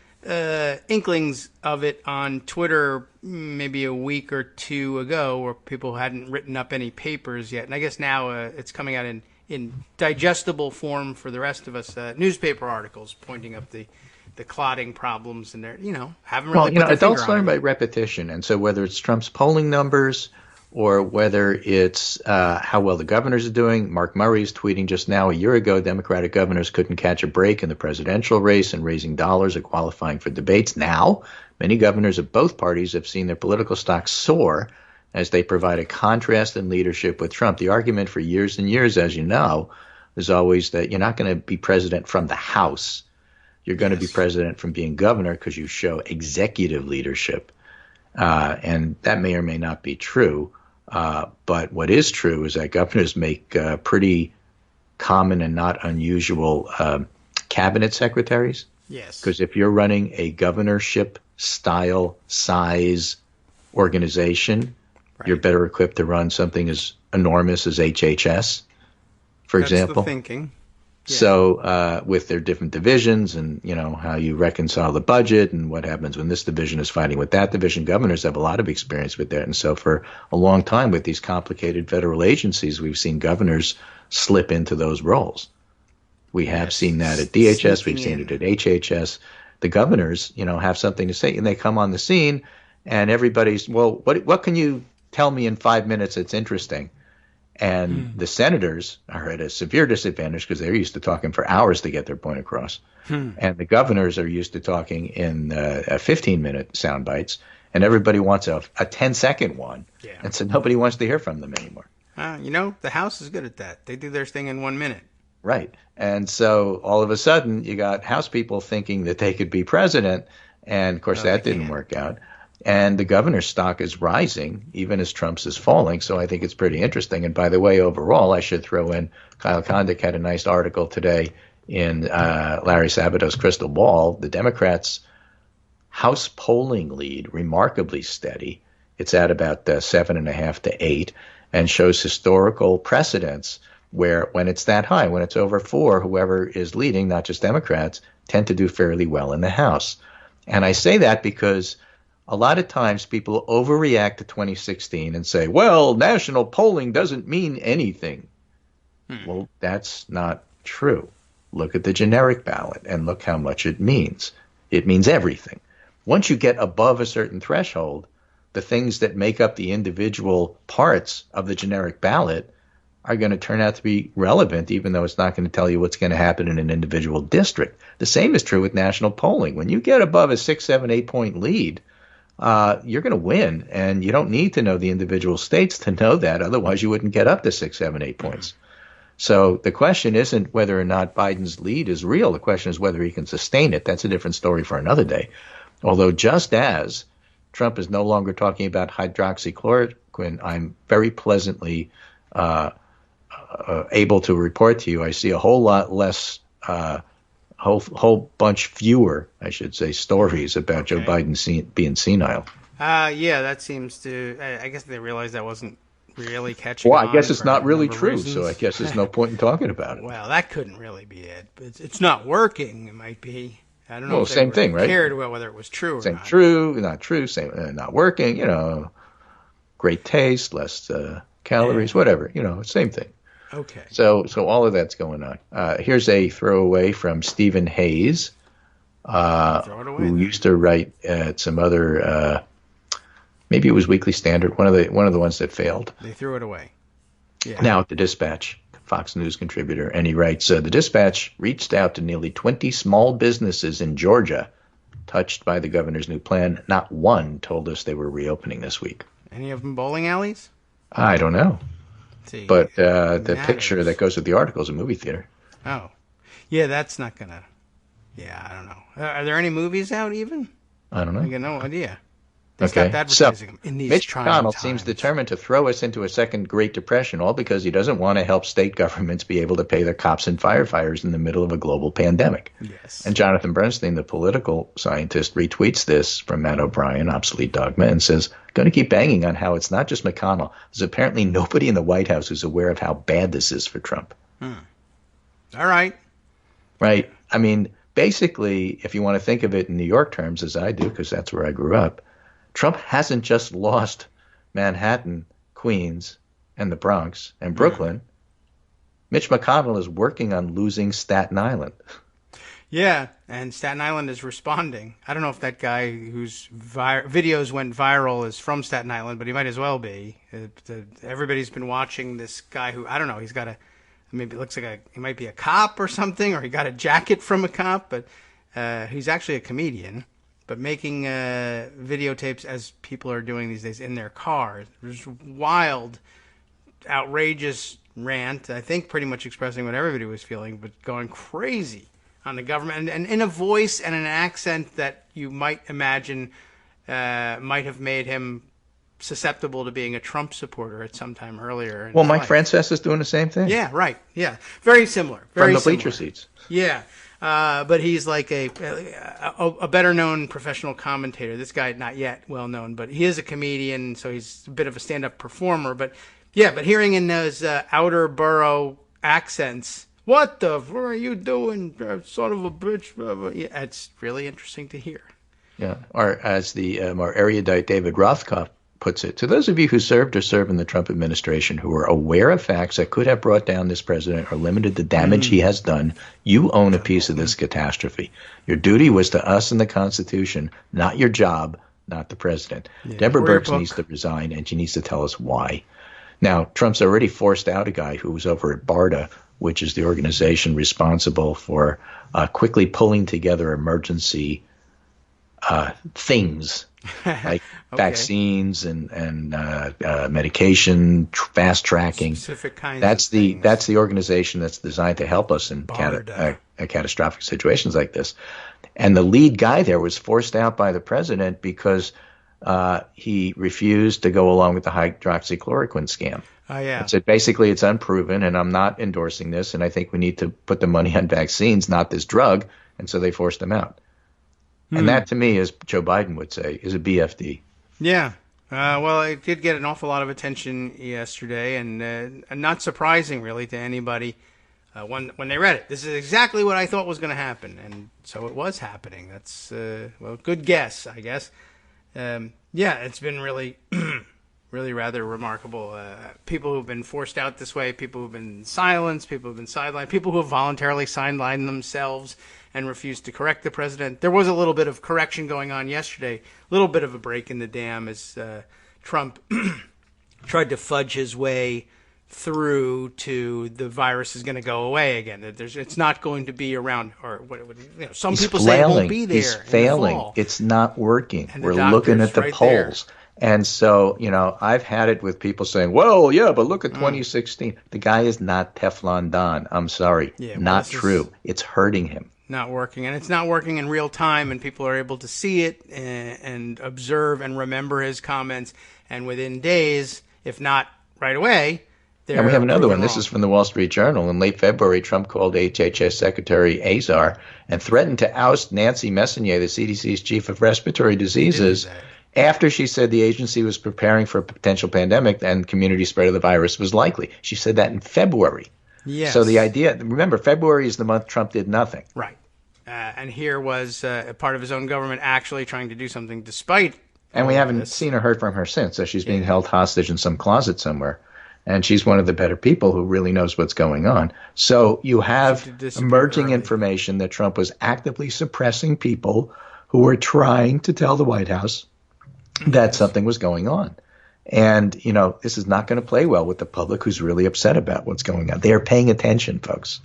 inklings of it on Twitter maybe a week or two ago, where people hadn't written up any papers yet, and I guess now it's coming out in digestible form for the rest of us. Newspaper articles pointing up the clotting problems, and they're haven't really. Well, adults learn by repetition, and so whether it's Trump's polling numbers, or whether it's how well the governors are doing. Mark Murray's tweeting just now, a year ago, Democratic governors couldn't catch a break in the presidential race and raising dollars or qualifying for debates. Now, many governors of both parties have seen their political stocks soar as they provide a contrast in leadership with Trump. The argument for years and years, as you know, is always that you're not going to be president from the House. You're going to be president from being governor because you show executive leadership. And that may or may not be true. But what is true is that governors make pretty common and not unusual cabinet secretaries. Yes. Because if you're running a governorship style size organization, you're better equipped to run something as enormous as HHS, for example. That's the thinking. Yeah. So with their different divisions and, how you reconcile the budget and what happens when this division is fighting with that division, governors have a lot of experience with that. And so for a long time with these complicated federal agencies, we've seen governors slip into those roles. We have seen that at DHS. We've seen it at HHS. The governors, have something to say, and they come on the scene and everybody's, well, what can you tell me in 5 minutes that's interesting? And the senators are at a severe disadvantage because they're used to talking for hours to get their point across. And the governors are used to talking in 15-minute sound bites, and everybody wants a 10-second one. Yeah. And so nobody wants to hear from them anymore. The House is good at that. They do their thing in 1 minute. Right. And so all of a sudden you got House people thinking that they could be president, and, of course, that didn't work out. And the governor's stock is rising, even as Trump's is falling. So I think it's pretty interesting. And by the way, overall, I should throw in Kyle Kondik had a nice article today in Larry Sabato's Crystal Ball. The Democrats' House polling lead, remarkably steady. It's at about 7.5 to 8, and shows historical precedents where when it's that high, when it's over 4, whoever is leading, not just Democrats, tend to do fairly well in the House. And I say that because a lot of times people overreact to 2016 and say, well, national polling doesn't mean anything. Well, that's not true. Look at the generic ballot and look how much it means. It means everything. Once you get above a certain threshold, the things that make up the individual parts of the generic ballot are going to turn out to be relevant, even though it's not going to tell you what's going to happen in an individual district. The same is true with national polling. When you get above a 6, 7, 8 point lead, you're going to win, and you don't need to know the individual states to know that. Otherwise, you wouldn't get up to 6, 7, 8 points. So the question isn't whether or not Biden's lead is real. The question is whether he can sustain it. That's a different story for another day. Although just as Trump is no longer talking about hydroxychloroquine, I'm very pleasantly able to report to you I see a whole lot less, whole bunch fewer, I should say, stories about Joe Biden being senile. Yeah, that seems to. I guess they realized that wasn't really catching Well, on I guess it's for not a really number of true, reasons. so I guess there's no point in talking about it. Well, that couldn't really be it. But it's not working. It might be. I don't know. Well, if they same thing, right? Cared about whether it was true or Same not. true, not true, same not working, great taste, less calories, whatever, same thing. Okay. So all of that's going on. Here's a throwaway from Stephen Hayes, Throw it away. who used to write at some other, maybe it was Weekly Standard, one of the ones that failed. They threw it away. Yeah. Now at the Dispatch, Fox News contributor, and he writes, the Dispatch reached out to nearly 20 small businesses in Georgia touched by the governor's new plan. Not one told us they were reopening this week. Any of them bowling alleys? I don't know. See, But the matters. picture that goes with the article is a movie theater. Oh. Yeah, that's not gonna. Yeah, I don't know. Are there any movies out even? I don't know. I got no idea. They Okay. stopped advertising them in these Mitch trying McConnell times. seems determined to throw us into a second Great Depression, all because he doesn't want to help state governments be able to pay their cops and firefighters in the middle of a global pandemic. Yes. And Jonathan Bernstein, the political scientist, retweets this from Matt O'Brien, Obsolete Dogma, and says, going to keep banging on how it's not just McConnell. There's apparently nobody in the White House who's aware of how bad this is for Trump. All right. Right? I mean, basically, if you want to think of it in New York terms, as I do, because that's where I grew up, Trump hasn't just lost Manhattan, Queens, and the Bronx, and Brooklyn. Mitch McConnell is working on losing Staten Island. Yeah, and Staten Island is responding. I don't know if that guy whose videos went viral is from Staten Island, but he might as well be. Everybody's been watching this guy who, I don't know, he's got maybe it looks like he might be a cop or something, or he got a jacket from a cop, but he's actually a comedian. But making videotapes as people are doing these days in their cars. There's wild, outrageous rant, I think pretty much expressing what everybody was feeling, but going crazy on the government. And in a voice and an accent that you might imagine might have made him susceptible to being a Trump supporter at some time earlier. Well, Mike Francesa is doing the same thing. Yeah, right. Yeah. Very similar. Very From the similar. bleacher seats. Yeah. But he's like a better-known professional commentator. This guy, not yet well-known, but he is a comedian, so he's a bit of a stand-up performer. But hearing in those outer borough accents, what the fuck are you doing, son of a bitch? Yeah, it's really interesting to hear. Yeah, or as the more erudite David Rothkopf puts it, to those of you who served or serve in the Trump administration who are aware of facts that could have brought down this president or limited the damage he has done, you own a piece of this catastrophe. Your duty was to us and the Constitution, not your job, not the president. Yeah, Deborah or your Birx needs to resign, and she needs to tell us why. Now, Trump's already forced out a guy who was over at BARDA, which is the organization responsible for quickly pulling together emergency things like vaccines and medication, fast tracking. Specific kinds that's of the things. that's the organization that's designed to help us in catastrophic situations like this. And the lead guy there was forced out by the president because he refused to go along with the hydroxychloroquine scam. Oh, yeah. It said basically it's unproven, and I'm not endorsing this, and I think we need to put the money on vaccines, not this drug. And so they forced him out. And that, to me, as Joe Biden would say, is a BFD. Yeah. Well, it did get an awful lot of attention yesterday, and not surprising, really, to anybody when they read it. This is exactly what I thought was going to happen, and so it was happening. That's, good guess, I guess. Yeah, it's been really, really rather remarkable. People who've been forced out this way, people who've been silenced, people who've been sidelined, people who have voluntarily sidelined themselves and refused to correct the president. There was a little bit of correction going on yesterday, a little bit of a break in the dam as Trump tried to fudge his way through to the virus is going to go away again. That it's not going to be around, or some He's people flailing. say it won't be there. He's in the failing. fall. It's not working. And the We're looking doctor's at the right polls. there. And so, I've had it with people saying, well, yeah, but look at 2016. The guy is not Teflon Don. I'm sorry. Yeah, not true. It's hurting him. Not working, and it's not working in real time, and people are able to see it and observe and remember his comments, and within days, if not right away, they're And we have another one. proven This wrong. is from the Wall Street Journal. In late February, Trump called HHS Secretary Azar and threatened to oust Nancy Messonnier, the CDC's chief of respiratory diseases, after she said the agency was preparing for a potential pandemic and community spread of the virus was likely. She said that in February. Yes. So the idea, remember, February is the month Trump did nothing. Right. And here was a part of his own government actually trying to do something despite. And we all of haven't this. seen or heard from her since. So she's being held hostage in some closet somewhere. And she's one of the better people who really knows what's going on. So you have She did disappear emerging early. information that Trump was actively suppressing people who were trying to tell the White House that something was going on. And, this is not going to play well with the public who's really upset about what's going on. They are paying attention, folks.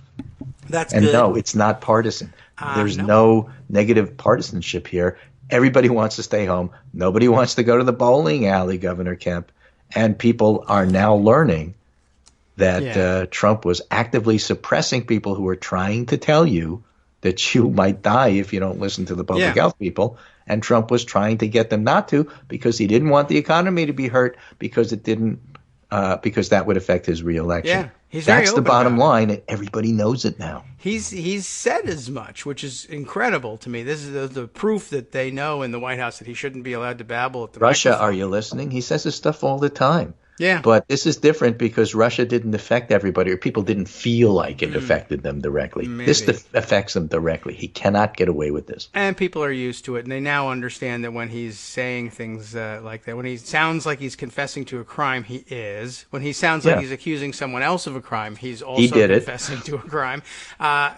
That's And good. no, it's not partisan. There's no. no negative partisanship here. Everybody wants to stay home. Nobody wants to go to the bowling alley, Governor Kemp. And people are now learning that Trump was actively suppressing people who were trying to tell you that you might die if you don't listen to the public health people. And Trump was trying to get them not to because he didn't want the economy to be hurt because it didn't because that would affect his reelection. Yeah, he's very That's the open bottom about it. line, and everybody knows it now. He's said as much, which is incredible to me. This is the proof that they know in the White House that he shouldn't be allowed to babble at the Russia, microphone. are you listening? He says this stuff all the time. Yeah. But this is different because Russia didn't affect everybody, or people didn't feel like it affected them directly. This Maybe. affects them directly. He cannot get away with this. And people are used to it, and they now understand that when he's saying things like that, when he sounds like he's confessing to a crime, he is. When he sounds like Yeah. he's accusing someone else of a crime, he's also did it. confessing to a crime.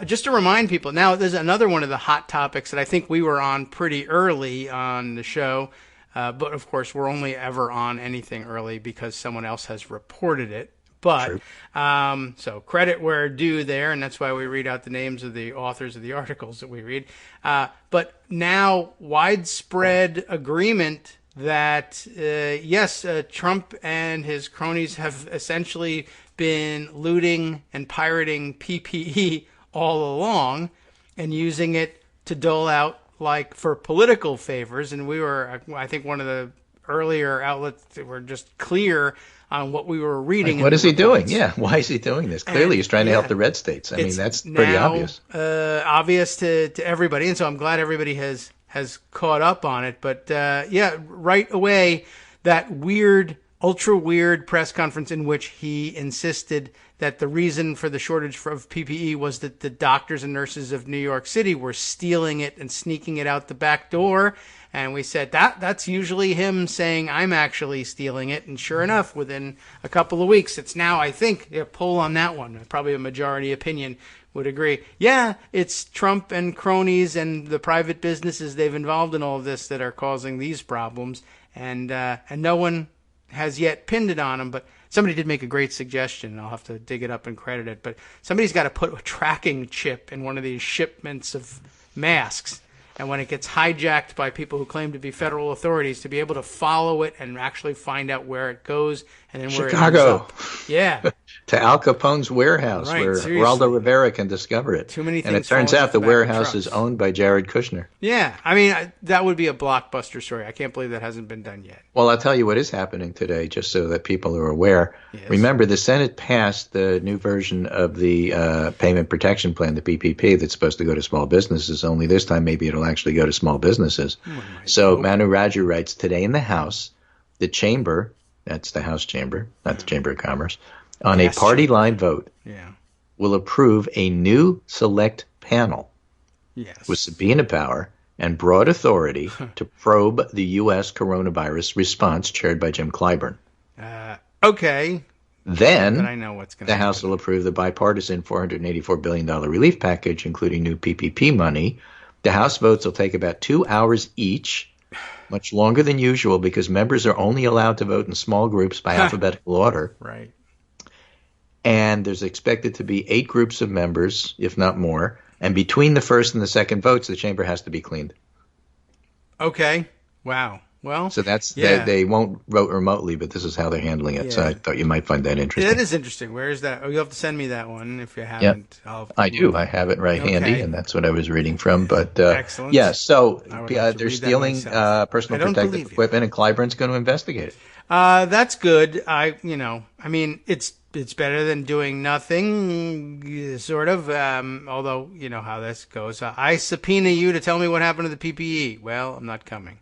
Just to remind people, now there's another one of the hot topics that I think we were on pretty early on the show. But, of course, we're only ever on anything early because someone else has reported it. But, so credit where due there, and that's why we read out the names of the authors of the articles that we read. But now widespread agreement that, yes, Trump and his cronies have essentially been looting and pirating PPE all along and using it to dole out like for political favors. And we were, I think, one of the earlier outlets that were just clear on what we were reading. What in is the he doing? reports. Yeah, why is he doing this? Clearly, he's trying to help the red states. I mean, It's that's pretty now, obvious. Obvious to everybody, and so I'm glad everybody has caught up on it. But right away, that weird, ultra weird press conference in which he insisted that the reason for the shortage of PPE was that the doctors and nurses of New York City were stealing it and sneaking it out the back door. And we said that's usually him saying, I'm actually stealing it. And sure enough, within a couple of weeks, it's now, I think, a poll on that one, probably a majority opinion would agree. Yeah, it's Trump and cronies and the private businesses they've involved in all of this that are causing these problems. And no one has yet pinned it on him, but somebody did make a great suggestion. I'll have to dig it up and credit it. But somebody's got to put a tracking chip in one of these shipments of masks. And when it gets hijacked by people who claim to be federal authorities, to be able to follow it and actually find out where it goes and then where Chicago. it ends up. Yeah. To Al Capone's warehouse, Right, where seriously. Geraldo Rivera can discover it. Too many And it things turns falling out off the the back of warehouse trucks. is owned by Jared Kushner. Yeah. I mean, that would be a blockbuster story. I can't believe that hasn't been done yet. Well, I'll tell you what is happening today, just so that people are aware. Yes. Remember, the Senate passed the new version of the Payment Protection Plan, the PPP, that's supposed to go to small businesses. Only this time, maybe it'll actually go to small businesses. So Manu Raju writes, today in the House, the chamber, that's the House chamber, not the Chamber of Commerce, on a Yes, party-line vote, Yeah. will approve a new select panel Yes. with subpoena power and broad authority to probe the U.S. coronavirus response chaired by Jim Clyburn. Okay. Then But I know what's going to the happen. House will approve the bipartisan $484 billion relief package, including new PPP money. The House votes will take about 2 hours each, much longer than usual because members are only allowed to vote in small groups by alphabetical order. Right. And there's expected to be 8 groups of members, if not more. And between the first and the second votes, the chamber has to be cleaned. Okay. Wow. Well, So that's yeah. they won't vote remotely, but this is how they're handling it. So Yeah. I thought you might find that interesting. That is interesting. Where is that? Oh, you'll have to send me that one if you haven't. I do. I have it right handy, and that's what I was reading from. But Excellent. yeah, so I would love to they're read that stealing myself. personal I don't protective believe you. equipment, and Clyburn's going to investigate it. That's good. I mean, it's better than doing nothing, sort of. Although you know how this goes. I subpoena you to tell me what happened to the PPE. Well, I'm not coming.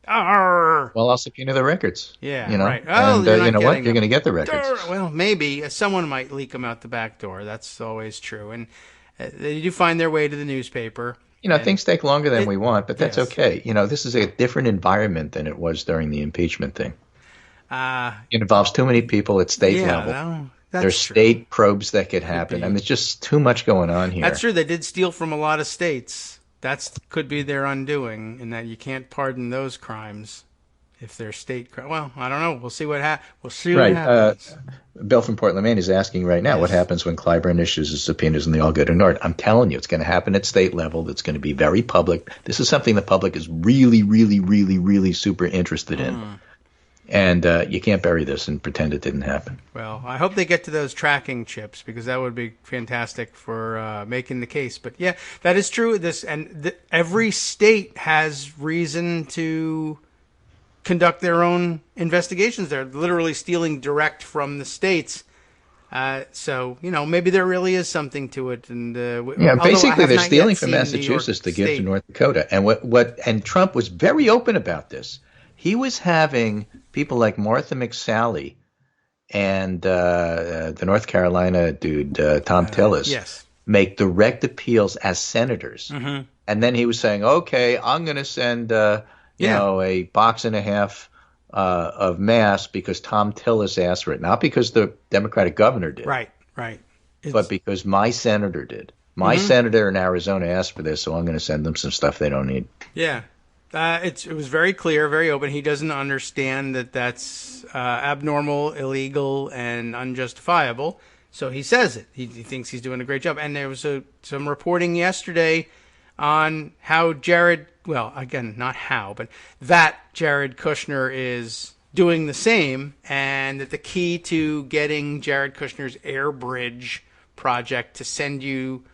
Arr! Well, I'll subpoena the records. Yeah, you know, right. Oh, and you're not you know what? getting You're them. going to get the records. Arr! Well, maybe someone might leak them out the back door. That's always true, and they do find their way to the newspaper. You know, things take longer than we want, but that's yes. okay. You know, this is a different environment than it was during the impeachment thing. It It involves too many people at state level. No, that's There's true. state probes that could happen. be. I mean, it's just too much going on here. That's true. They did steal from a lot of states. That could be their undoing, in that you can't pardon those crimes if they're state crimes. Well, I don't know. We'll see what happens. We'll see what happens. Bill from Portland, Maine is asking right now what happens when Clyburn issues his subpoenas and they all get ignored. I'm telling you, it's going to happen at state level. It's going to be very public. This is something the public is really, really, really, really super interested in. And you can't bury this and pretend it didn't happen. Well, I hope they get to those tracking chips, because that would be fantastic for making the case. But yeah, that is true. Every state has reason to conduct their own investigations. They're literally stealing direct from the states. So, you know, maybe there really is something to it. And basically they're stealing from Massachusetts to give to North Dakota. And and Trump was very open about this. He was having people like Martha McSally and the North Carolina dude, Tom Tillis, make direct appeals as senators. Mm-hmm. And then he was saying, okay, I'm going to send a box and a half of masks because Tom Tillis asked for it. Not because the Democratic governor did. Right. But because my senator did. My senator in Arizona asked for this, so I'm going to send them some stuff they don't need. Yeah. It was very clear, very open. He doesn't understand that that's abnormal, illegal, and unjustifiable. So he says it. He thinks he's doing a great job. And there was some reporting yesterday on how Jared Kushner is doing the same, and that the key to getting Jared Kushner's Air Bridge project to send you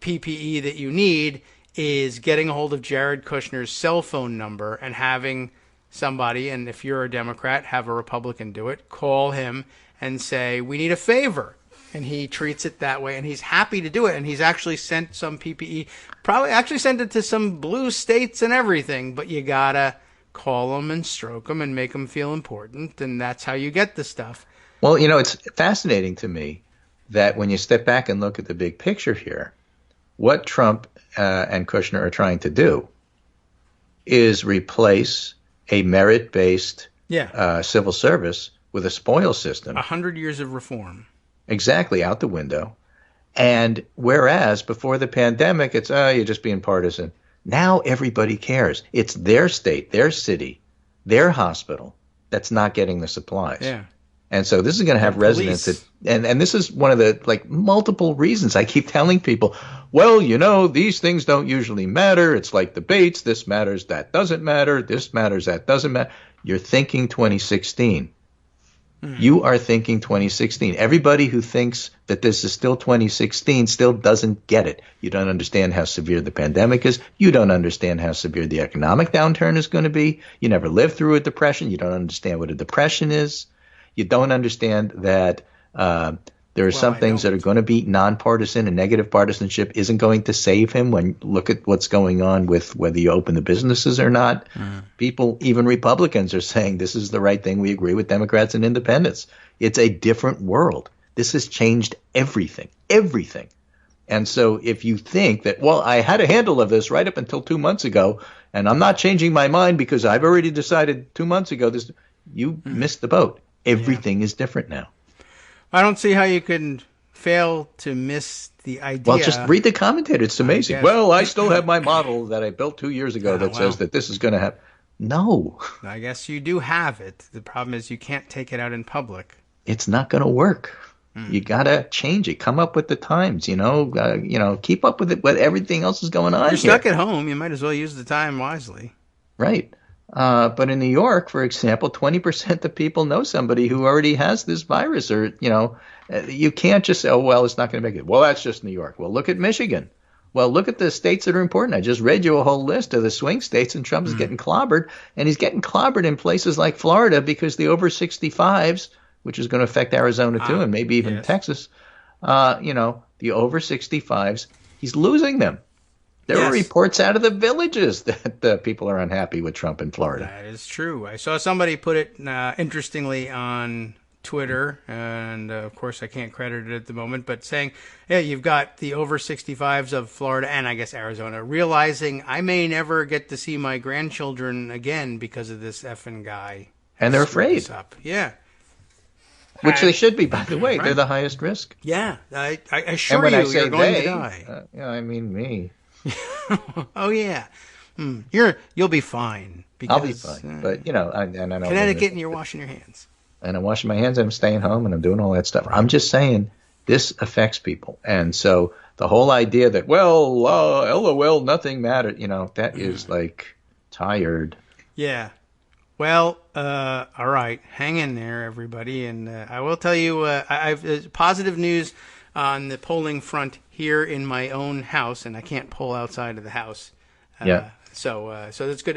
PPE that you need is getting a hold of Jared Kushner's cell phone number and having somebody, and if you're a Democrat, have a Republican do it, call him and say, we need a favor. And he treats it that way, and he's happy to do it. And he's actually sent some PPE, probably actually sent it to some blue states and everything, but you gotta call them and stroke them and make them feel important, and that's how you get the stuff. Well, you know, it's fascinating to me that when you step back and look at the big picture here, what Trump and Kushner are trying to do is replace a merit-based civil service with a spoil system. 100 years of reform. Exactly, out the window. And whereas before the pandemic, it's, you're just being partisan. Now everybody cares. It's their state, their city, their hospital that's not getting the supplies. Yeah. And so this is going to have residents that, and this is one of the multiple reasons I keep telling people, well, you know, these things don't usually matter. It's like debates. This matters. That doesn't matter. This matters. That doesn't matter. You're thinking 2016. You are thinking 2016. Everybody who thinks that this is still 2016 still doesn't get it. You don't understand how severe the pandemic is. You don't understand how severe the economic downturn is going to be. You never lived through a depression. You don't understand what a depression is. You don't understand that there are some things that are going to be nonpartisan, and negative partisanship isn't going to save him. When look at what's going on with whether you open the businesses or not. People, even Republicans, are saying this is the right thing. We agree with Democrats and independents. It's a different world. This has changed everything, everything. And so if you think that, well, I had a handle of this right up until 2 months ago, and I'm not changing my mind because I've already decided 2 months ago this, you missed the boat. Everything is different now. I don't see how you can fail to miss the idea. Well, just read the commentator. It's amazing. Well, I still have my model that I built 2 years ago that says that this is going to happen. No. I guess you do have it. The problem is you can't take it out in public. It's not going to work. You got to change it. Come up with the times, keep up with it. What everything else is going on. You're stuck at home. You might as well use the time wisely. Right. But in New York, for example, 20% of people know somebody who already has this virus, or, you can't just say, oh, well, it's not going to make it. Well, that's just New York. Well, look at Michigan. Well, look at the states that are important. I just read you a whole list of the swing states, and Trump is getting clobbered. And he's getting clobbered in places like Florida because the over 65s, which is going to affect Arizona too, and maybe even Texas, the over 65s, he's losing them. There are reports out of the villages that people are unhappy with Trump in Florida. That is true. I saw somebody put it interestingly on Twitter, and of course I can't credit it at the moment, but saying, yeah, you've got the over 65s of Florida and I guess Arizona realizing I may never get to see my grandchildren again because of this effing guy. And they're afraid. Yeah. Which they should be, by the way. Right. They're the highest risk. Yeah. I assure you, you're going to die. I mean me. Oh, yeah. You'll be fine. Because, I'll be fine. But, I don't know. Connecticut, and you're washing your hands. And I'm washing my hands, and I'm staying home, and I'm doing all that stuff. Right. I'm just saying this affects people. And so the whole idea that, LOL, nothing mattered, that is like tired. Yeah. Well, all right. Hang in there, everybody. And I will tell you, I've positive news on the polling front here in my own house, and I can't poll outside of the house. So that's good.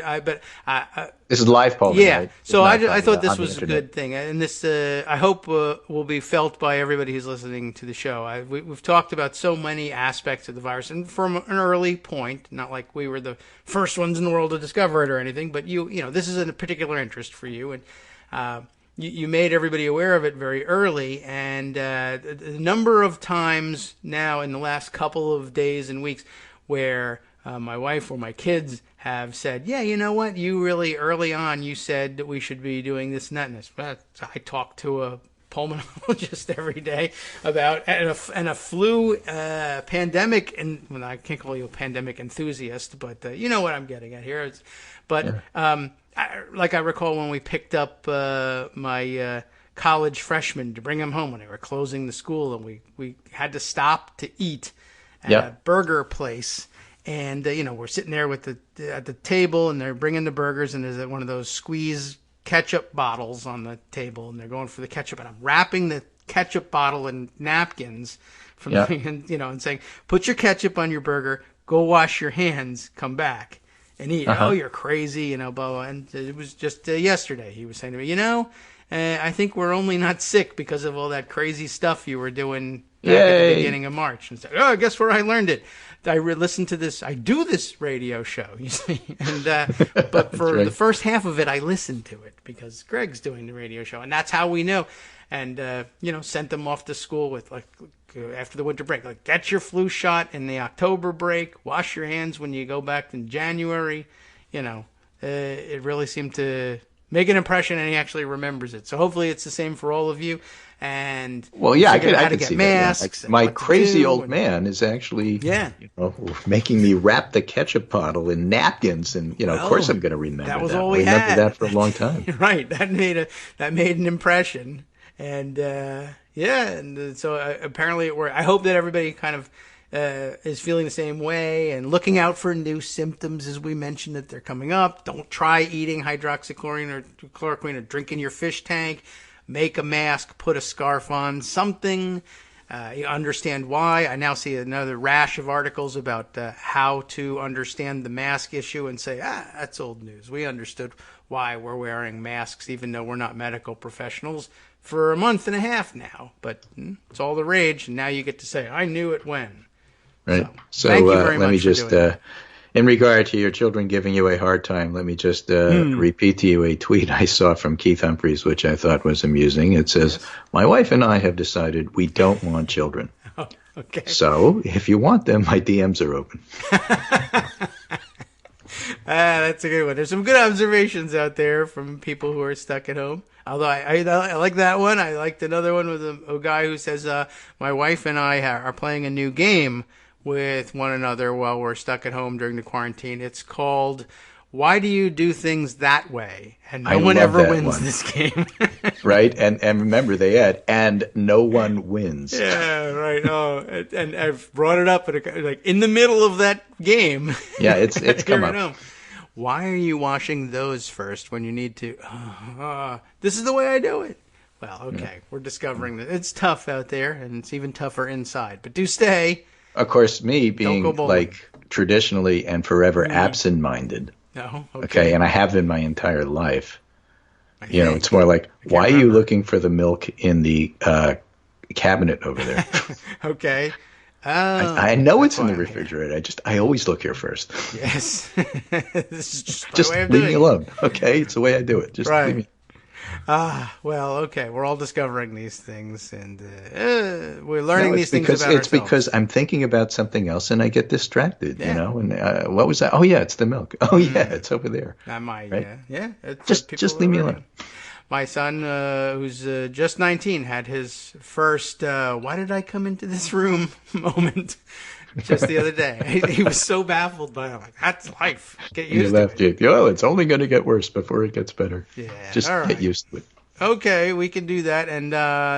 This is live polling. Yeah. Right? So I thought this was a good thing, and this I hope will be felt by everybody who's listening to the show. We've talked about so many aspects of the virus, and from an early point, not like we were the first ones in the world to discover it or anything, but this is a particular interest for you, and you made everybody aware of it very early, and the number of times now in the last couple of days and weeks where my wife or my kids have said, yeah, you know what, you really early on you said that we should be doing this and that and this. But I talk to a pulmonologist every day about and a flu pandemic, and I can't call you a pandemic enthusiast, but you know what I'm getting at here. I recall when we picked up my college freshmen to bring them home when they were closing the school, and we had to stop to eat at a burger place. And, we're sitting there at the table, and they're bringing the burgers, and there's one of those squeeze ketchup bottles on the table, and they're going for the ketchup, and I'm wrapping the ketchup bottle in napkins and saying, put your ketchup on your burger, go wash your hands, come back and eat. Oh, you're crazy, blah, blah. And it was just yesterday he was saying to me, I think we're only not sick because of all that crazy stuff you were doing back at the beginning of March. And said, I guess where I learned it. I listen to this. I do this radio show, you see, and but for the first half of it, I listened to it because Greg's doing the radio show, and that's how we know. And sent them off to school with after the winter break, get your flu shot in the October break. Wash your hands when you go back in January. It really seemed to make an impression, and he actually remembers it. So hopefully, it's the same for all of you. And I could see masks. That. My crazy old man is actually, making me wrap the ketchup bottle in napkins, and of course I'm going to remember that. Was all we had. Remember that for a long time. Right, that made an impression, and so apparently it worked. I hope that everybody kind of is feeling the same way and looking out for new symptoms, as we mentioned that they're coming up. Don't try eating hydroxychloroquine or chloroquine or drinking your fish tank. Make a mask, put a scarf on, something. You understand why. I now see another rash of articles about how to understand the mask issue and say, that's old news. We understood why we're wearing masks, even though we're not medical professionals, for a month and a half now. But it's all the rage, and now you get to say, I knew it when. Right. So thank you very much let me just, in regard to your children giving you a hard time, let me just repeat to you a tweet I saw from Keith Humphreys, which I thought was amusing. It says, my wife and I have decided we don't want children. Oh, okay. So if you want them, my DMs are open. That's a good one. There's some good observations out there from people who are stuck at home. Although I like that one. I liked another one with a guy who says, my wife and I are playing a new game with one another while we're stuck at home during the quarantine. It's called Why Do You Do Things That Way? And no one ever wins this game. Right? And remember, they add, and no one wins. Yeah, right. Oh, and I've brought it up like in the middle of that game. Yeah, it's come up. Why are you washing those first when you need to? This is the way I do it. Well, okay, we're discovering that it's tough out there, and it's even tougher inside. But do stay. Of course, me being like traditionally and forever absent-minded. No, okay, and I have been my entire life. It's more like, why are you looking for the milk in the cabinet over there? Okay. I know it's in the refrigerator. I always look here first. Yes. This is just just leave me alone. Okay, it's the way I do it. Just leave me. Well, okay. We're all discovering these things, and we're learning these things about ourselves. It's because I'm thinking about something else, and I get distracted. Yeah. And what was that? Oh yeah, it's the milk. Oh yeah, it's over there. Not my. Right? Yeah. Just leave me alone. My son, who's just 19, had his first "Why did I come into this room?" moment just the other day. He was so baffled by it. I'm like, that's life. Get used to it. Oh, it's only going to get worse before it gets better. Yeah, just get used to it. Okay, we can do that. And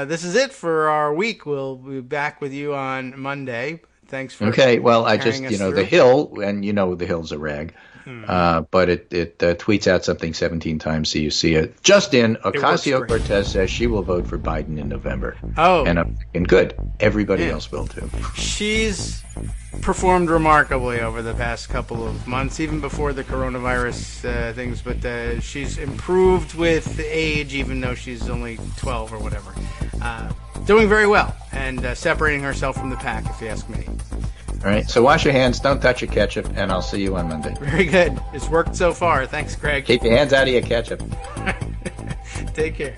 this is it for our week. We'll be back with you on Monday. Thanks for well, I just, the Hill, and the Hill's a rag. But it tweets out something 17 times, so you see it. Just in, Ocasio-Cortez says she will vote for Biden in November. Oh. And I'm thinking, good. Everybody else will, too. She's performed remarkably over the past couple of months, even before the coronavirus things, but she's improved with age, even though she's only 12 or whatever. Doing very well, and separating herself from the pack, if you ask me. All right, so wash your hands, don't touch your ketchup, and I'll see you on Monday. Very good. It's worked so far. Thanks, Greg. Keep your hands out of your ketchup. Take care.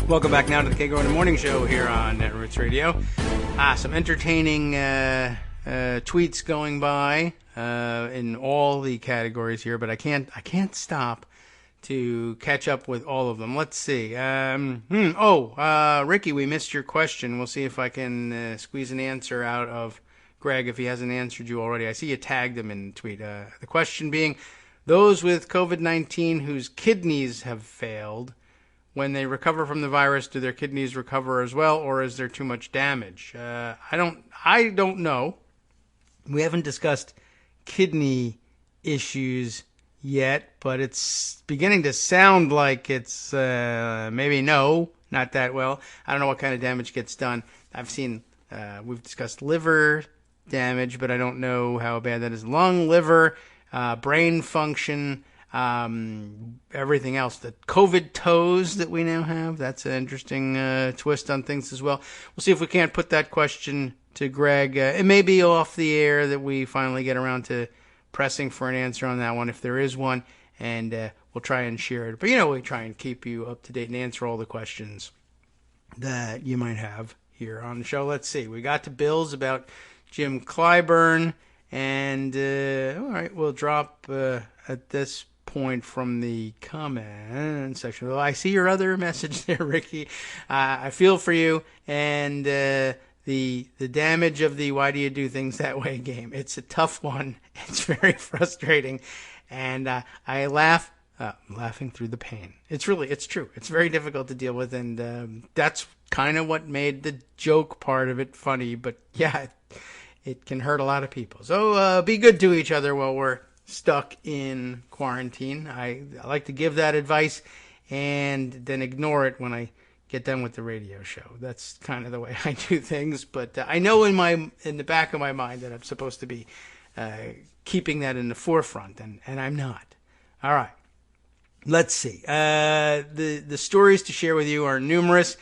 Welcome back now to the Kagro in the Morning Show here on Netroots Radio. Some entertaining tweets going by in all the categories here, but I can't stop to catch up with all of them. Let's see. Ricky, we missed your question. We'll see if I can squeeze an answer out of Greg if he hasn't answered you already. I see you tagged him in the tweet. The question being, those with COVID-19 whose kidneys have failed, when they recover from the virus, do their kidneys recover as well, or is there too much damage? I don't know. We haven't discussed kidney issues yet, but it's beginning to sound like it's maybe not that well. I don't know what kind of damage gets done. I've seen, we've discussed liver damage, but I don't know how bad that is. Lung, liver, brain function, everything else. The COVID toes that we now have, that's an interesting twist on things as well. We'll see if we can't put that question to Greg. It may be off the air that we finally get around to pressing for an answer on that one, if there is one, and we'll try and share it. But we try and keep you up to date and answer all the questions that you might have here on the show. Let's see. We got to Bill's about Jim Clyburn, and all right, we'll drop at this point from the comment section. Well, I see your other message there, Ricky. I feel for you, and the damage of the "why do you do things that way" game. It's a tough one. It's very frustrating, and I laugh, laughing through the pain. It's true. It's very difficult to deal with, and that's kind of what made the joke part of it funny. But yeah, it can hurt a lot of people. So be good to each other while we're stuck in quarantine. I like to give that advice and then ignore it when I get done with the radio show. That's kind of the way I do things, but I know in the back of my mind that I'm supposed to be keeping that in the forefront, and I'm not. All right, let's see. The stories to share with you are numerous.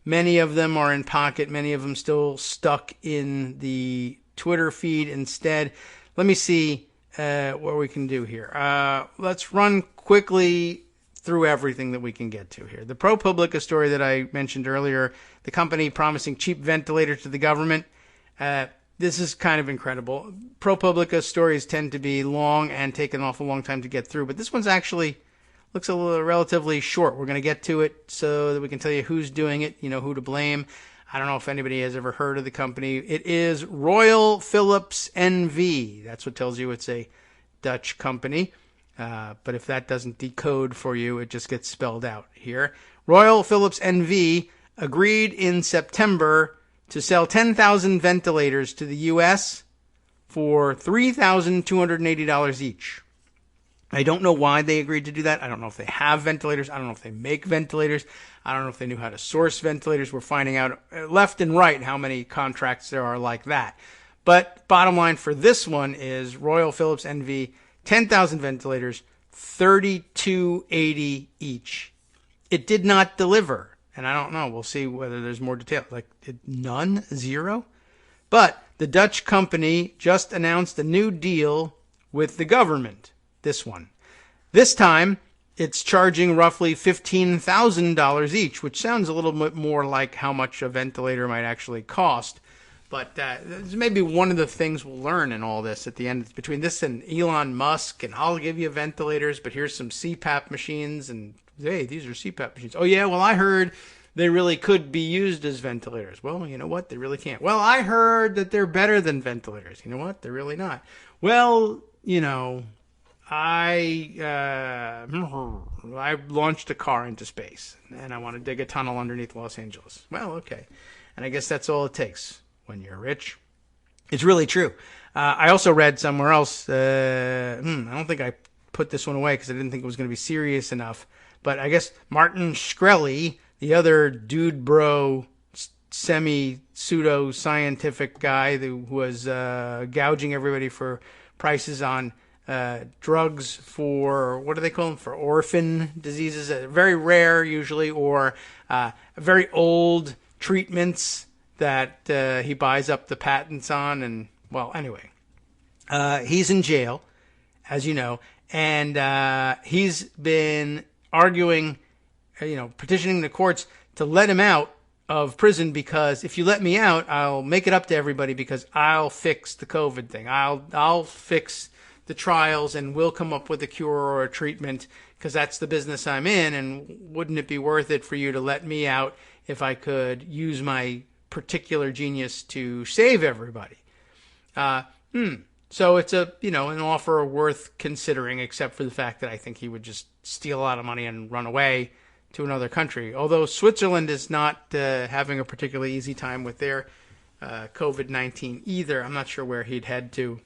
Many of them are in pocket. Many of them still stuck in the Twitter feed instead. Let me see what we can do here. Let's run quickly through everything that we can get to here. The ProPublica story that I mentioned earlier, the company promising cheap ventilators to the government. This is kind of incredible. ProPublica stories tend to be long and take an awful long time to get through, but this one's actually looks a little relatively short. We're going to get to it so that we can tell you who's doing it, who to blame. I don't know if anybody has ever heard of the company. It is Royal Philips NV. That's what tells you it's a Dutch company. But if that doesn't decode for you, it just gets spelled out here. Royal Philips NV agreed in September to sell 10,000 ventilators to the U.S. for $3,280 each. I don't know why they agreed to do that. I don't know if they have ventilators. I don't know if they make ventilators. I don't know if they knew how to source ventilators. We're finding out left and right how many contracts there are like that. But bottom line for this one is Royal Philips NV, 10,000 ventilators, $3,280 each. It did not deliver. And I don't know. We'll see whether there's more detail. Like, none? Zero? But the Dutch company just announced a new deal with the government. This one. This time, it's charging roughly $15,000 each, which sounds a little bit more like how much a ventilator might actually cost. But this may be one of the things we'll learn in all this at the end. Between this and Elon Musk, and I'll give you ventilators, but here's some CPAP machines, and hey, these are CPAP machines. Oh, yeah, well, I heard they really could be used as ventilators. Well, you know what? They really can't. Well, I heard that they're better than ventilators. You know what? They're really not. Well, I launched a car into space, and I want to dig a tunnel underneath Los Angeles. Well, okay. And I guess that's all it takes when you're rich. It's really true. I also read somewhere else, I don't think I put this one away because I didn't think it was going to be serious enough, but I guess Martin Shkreli, the other dude bro, semi-pseudo-scientific guy who was gouging everybody for prices on drugs for, what do they call them, for orphan diseases, very rare usually, or very old treatments that he buys up the patents on. And, well, anyway, he's in jail, as you know, and he's been arguing, petitioning the courts to let him out of prison, because if you let me out, I'll make it up to everybody, because I'll fix the COVID thing. I'll fix the trials, and we'll come up with a cure or a treatment, because that's the business I'm in, and wouldn't it be worth it for you to let me out if I could use my particular genius to save everybody? So it's an offer worth considering, except for the fact that I think he would just steal a lot of money and run away to another country. Although Switzerland is not having a particularly easy time with their COVID-19 either. I'm not sure where he'd head to,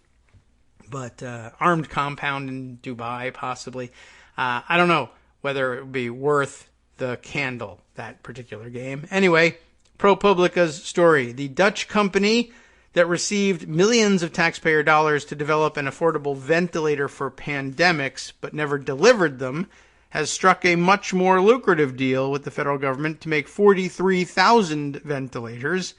but armed compound in Dubai possibly. I don't know whether it would be worth the candle, that particular game. Anyway, ProPublica's story. The Dutch company that received millions of taxpayer dollars to develop an affordable ventilator for pandemics but never delivered them has struck a much more lucrative deal with the federal government to make 43,000 ventilators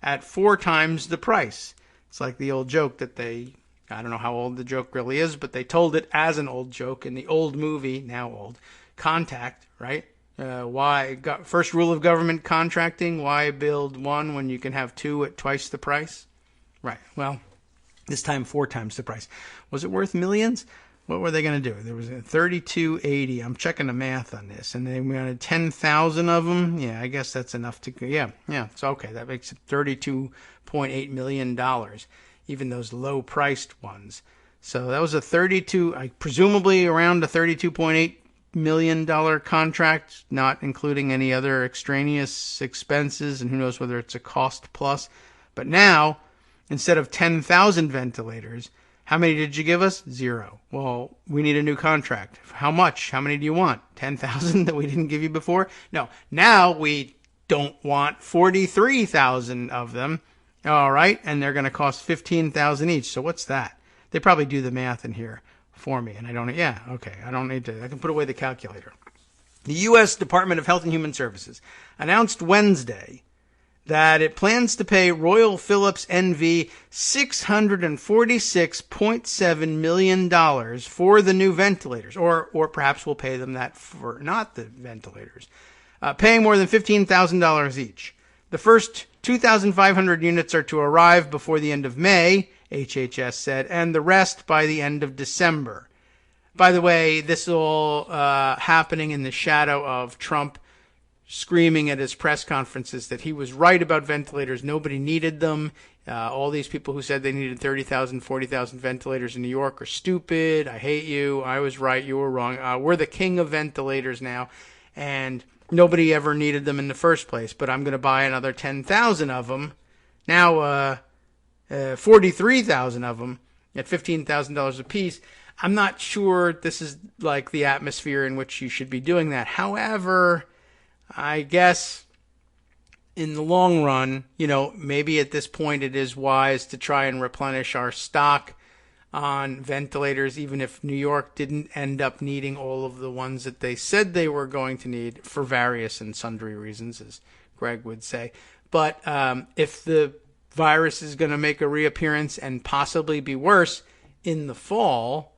at 4 times the price. It's like the old joke that I don't know how old the joke really is, but they told it as an old joke in the old movie, now old, Contact, right? First rule of government contracting, why build one when you can have 2 at twice the price? Right, well, this time 4 times the price. Was it worth millions? What were they going to do? There was a 3280. I'm checking the math on this. And they wanted 10,000 of them. Yeah, I guess that's enough to... Yeah, it's okay. That makes it $32.8 million, even those low-priced ones. So that was presumably around a $32.8 million contract, not including any other extraneous expenses, and who knows whether it's a cost plus. But now, instead of 10,000 ventilators... How many did you give us? 0. Well, we need a new contract. How much? How many do you want? 10,000 that we didn't give you before? No. Now we don't want 43,000 of them. All right. And they're going to cost 15,000 each. So what's that? They probably do the math in here for me. And I don't need to. I can put away the calculator. The U.S. Department of Health and Human Services announced Wednesday that it plans to pay Royal Philips NV $646.7 million for the new ventilators, or perhaps we'll pay them that for not the ventilators, paying more than $15,000 each. The first 2,500 units are to arrive before the end of May, HHS said, and the rest by the end of December. By the way, this is all happening in the shadow of Trump screaming at his press conferences that he was right about ventilators. Nobody needed them. All these people who said they needed 30,000, 40,000 ventilators in New York are stupid. I hate you. I was right. You were wrong. We're the king of ventilators now. And nobody ever needed them in the first place. But I'm going to buy another 10,000 of them. Now, 43,000 of them at $15,000 a piece. I'm not sure this is like the atmosphere in which you should be doing that. However, I guess in the long run, maybe at this point it is wise to try and replenish our stock on ventilators, even if New York didn't end up needing all of the ones that they said they were going to need for various and sundry reasons, as Greg would say. But if the virus is going to make a reappearance and possibly be worse in the fall,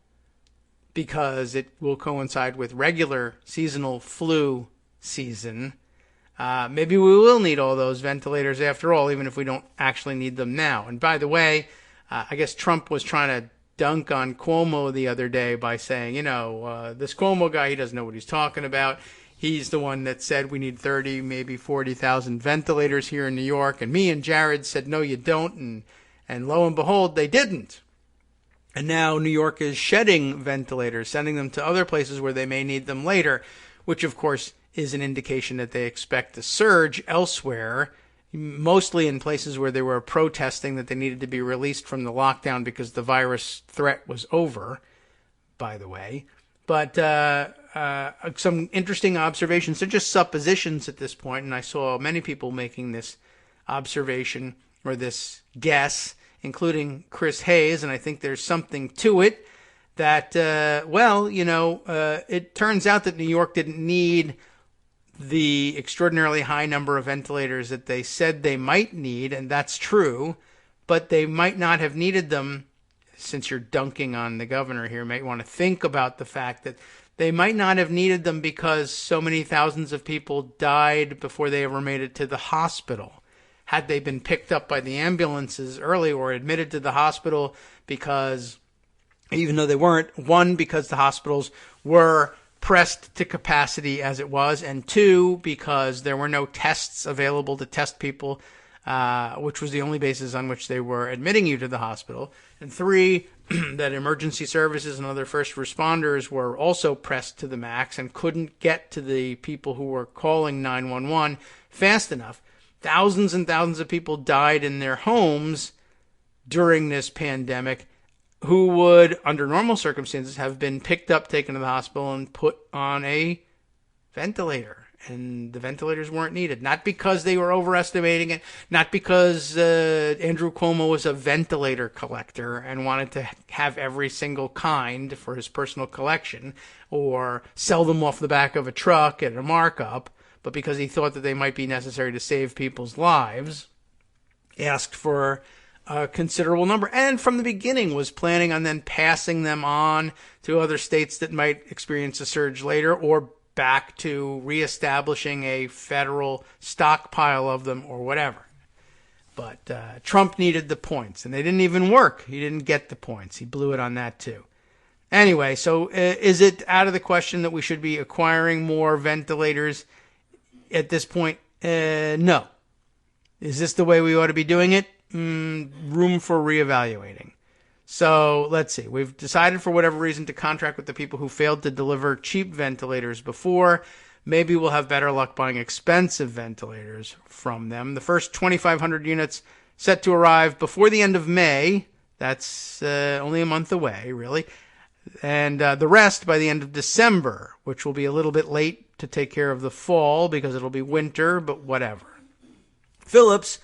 because it will coincide with regular seasonal flu season, maybe we will need all those ventilators after all, even if we don't actually need them now. And by the way, I guess Trump was trying to dunk on Cuomo the other day by saying, this Cuomo guy, he doesn't know what he's talking about. He's the one that said we need 30, maybe 40,000 ventilators here in New York. And me and Jared said, no, you don't. And lo and behold, they didn't. And now New York is shedding ventilators, sending them to other places where they may need them later, which of course is an indication that they expect a surge elsewhere, mostly in places where they were protesting that they needed to be released from the lockdown because the virus threat was over, by the way. But some interesting observations. They're just suppositions at this point, and I saw many people making this observation or this guess, including Chris Hayes, and I think there's something to it that, it turns out that New York didn't need the extraordinarily high number of ventilators that they said they might need, and that's true, but they might not have needed them. Since you're dunking on the governor here, you might want to think about the fact that they might not have needed them because so many thousands of people died before they ever made it to the hospital. Had they been picked up by the ambulances early or admitted to the hospital because, even though they weren't, one, because the hospitals were pressed to capacity as it was, and two, because there were no tests available to test people, which was the only basis on which they were admitting you to the hospital, and three, that emergency services and other first responders were also pressed to the max and couldn't get to the people who were calling 911 fast enough. Thousands and thousands of people died in their homes during this pandemic who would, under normal circumstances, have been picked up, taken to the hospital, and put on a ventilator. And the ventilators weren't needed. Not because they were overestimating it, not because Andrew Cuomo was a ventilator collector and wanted to have every single kind for his personal collection or sell them off the back of a truck at a markup, but because he thought that they might be necessary to save people's lives, asked for a considerable number, and from the beginning was planning on then passing them on to other states that might experience a surge later, or back to reestablishing a federal stockpile of them or whatever. But Trump needed the points, and they didn't even work. He didn't get the points. He blew it on that too. Anyway, so is it out of the question that we should be acquiring more ventilators at this point? No. Is this the way we ought to be doing it? Room for reevaluating. So let's see. We've decided for whatever reason to contract with the people who failed to deliver cheap ventilators before. Maybe we'll have better luck buying expensive ventilators from them. The first 2,500 units set to arrive before the end of May. That's only a month away, really. And the rest by the end of December, which will be a little bit late to take care of the fall because it'll be winter, but whatever. Phillips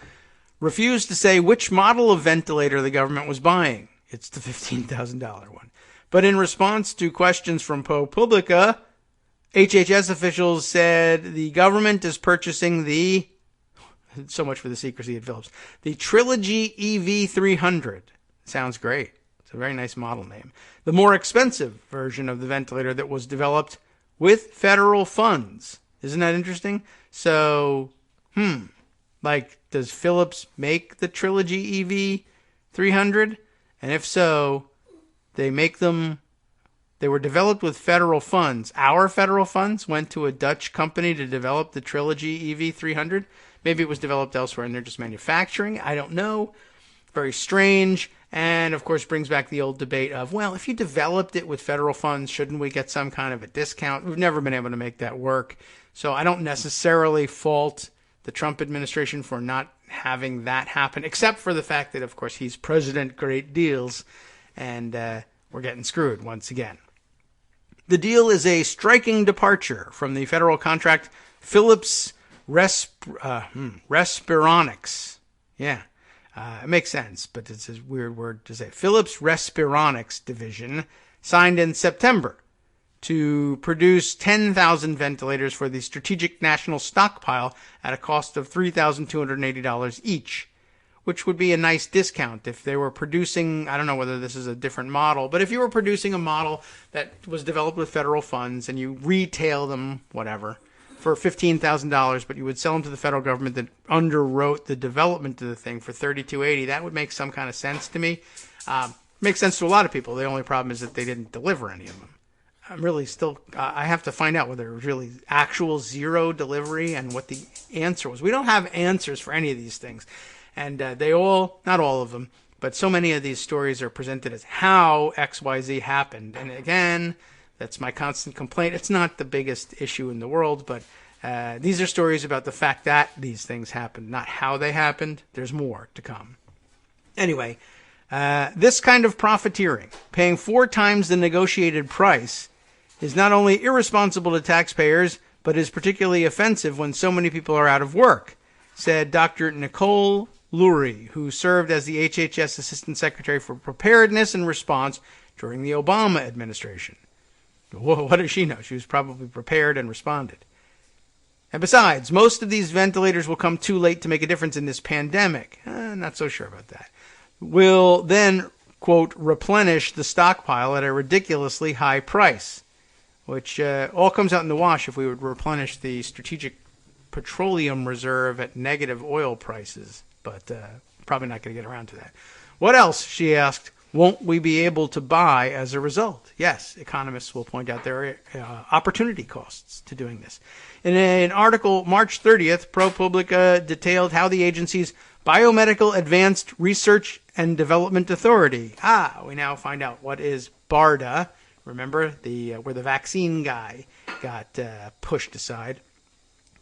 refused to say which model of ventilator the government was buying. It's the $15,000 one. But in response to questions from ProPublica, HHS officials said the government is purchasing the, so much for the secrecy at Phillips, the Trilogy EV300. Sounds great. It's a very nice model name. The more expensive version of the ventilator that was developed with federal funds. Isn't that interesting? So, Like, does Philips make the Trilogy EV300? And if so, they were developed with federal funds. Our federal funds went to a Dutch company to develop the Trilogy EV300. Maybe it was developed elsewhere and they're just manufacturing. I don't know. Very strange. And, of course, brings back the old debate of, well, if you developed it with federal funds, shouldn't we get some kind of a discount? We've never been able to make that work. So I don't necessarily fault the Trump administration for not having that happen, except for the fact that, of course, he's president, great deals, and we're getting screwed once again. The deal is a striking departure from the federal contract Philips Respironics. Yeah. It makes sense, but it's a weird word to say. Philips Respironics division signed in September to produce 10,000 ventilators for the Strategic National Stockpile at a cost of $3,280 each, which would be a nice discount if they were producing, I don't know whether this is a different model, but if you were producing a model that was developed with federal funds and you retail them, whatever, for $15,000, but you would sell them to the federal government that underwrote the development of the thing for $3,280. That would make some kind of sense to me. Makes sense to a lot of people. The only problem is that they didn't deliver any of them. I'm really still, I have to find out whether it was really actual zero delivery and what the answer was. We don't have answers for any of these things. And they all, not all of them, but so many of these stories are presented as how XYZ happened. And again, that's my constant complaint. It's not the biggest issue in the world, but these are stories about the fact that these things happened, not how they happened. There's more to come. Anyway, this kind of profiteering, paying 4 times the negotiated price, is not only irresponsible to taxpayers, but is particularly offensive when so many people are out of work, said Dr. Nicole Lurie, who served as the HHS Assistant Secretary for Preparedness and Response during the Obama administration. What does she know? She was probably prepared and responded. And besides, most of these ventilators will come too late to make a difference in this pandemic. Not so sure about that. Will then, quote, replenish the stockpile at a ridiculously high price, which all comes out in the wash if we would replenish the Strategic Petroleum Reserve at negative oil prices. But probably not going to get around to that. What else, she asked, won't we be able to buy as a result? Yes, economists will point out there are opportunity costs to doing this. In an article March 30th, ProPublica detailed how the agency's Biomedical Advanced Research and Development Authority, we now find out what is BARDA. Remember, where the vaccine guy got pushed aside.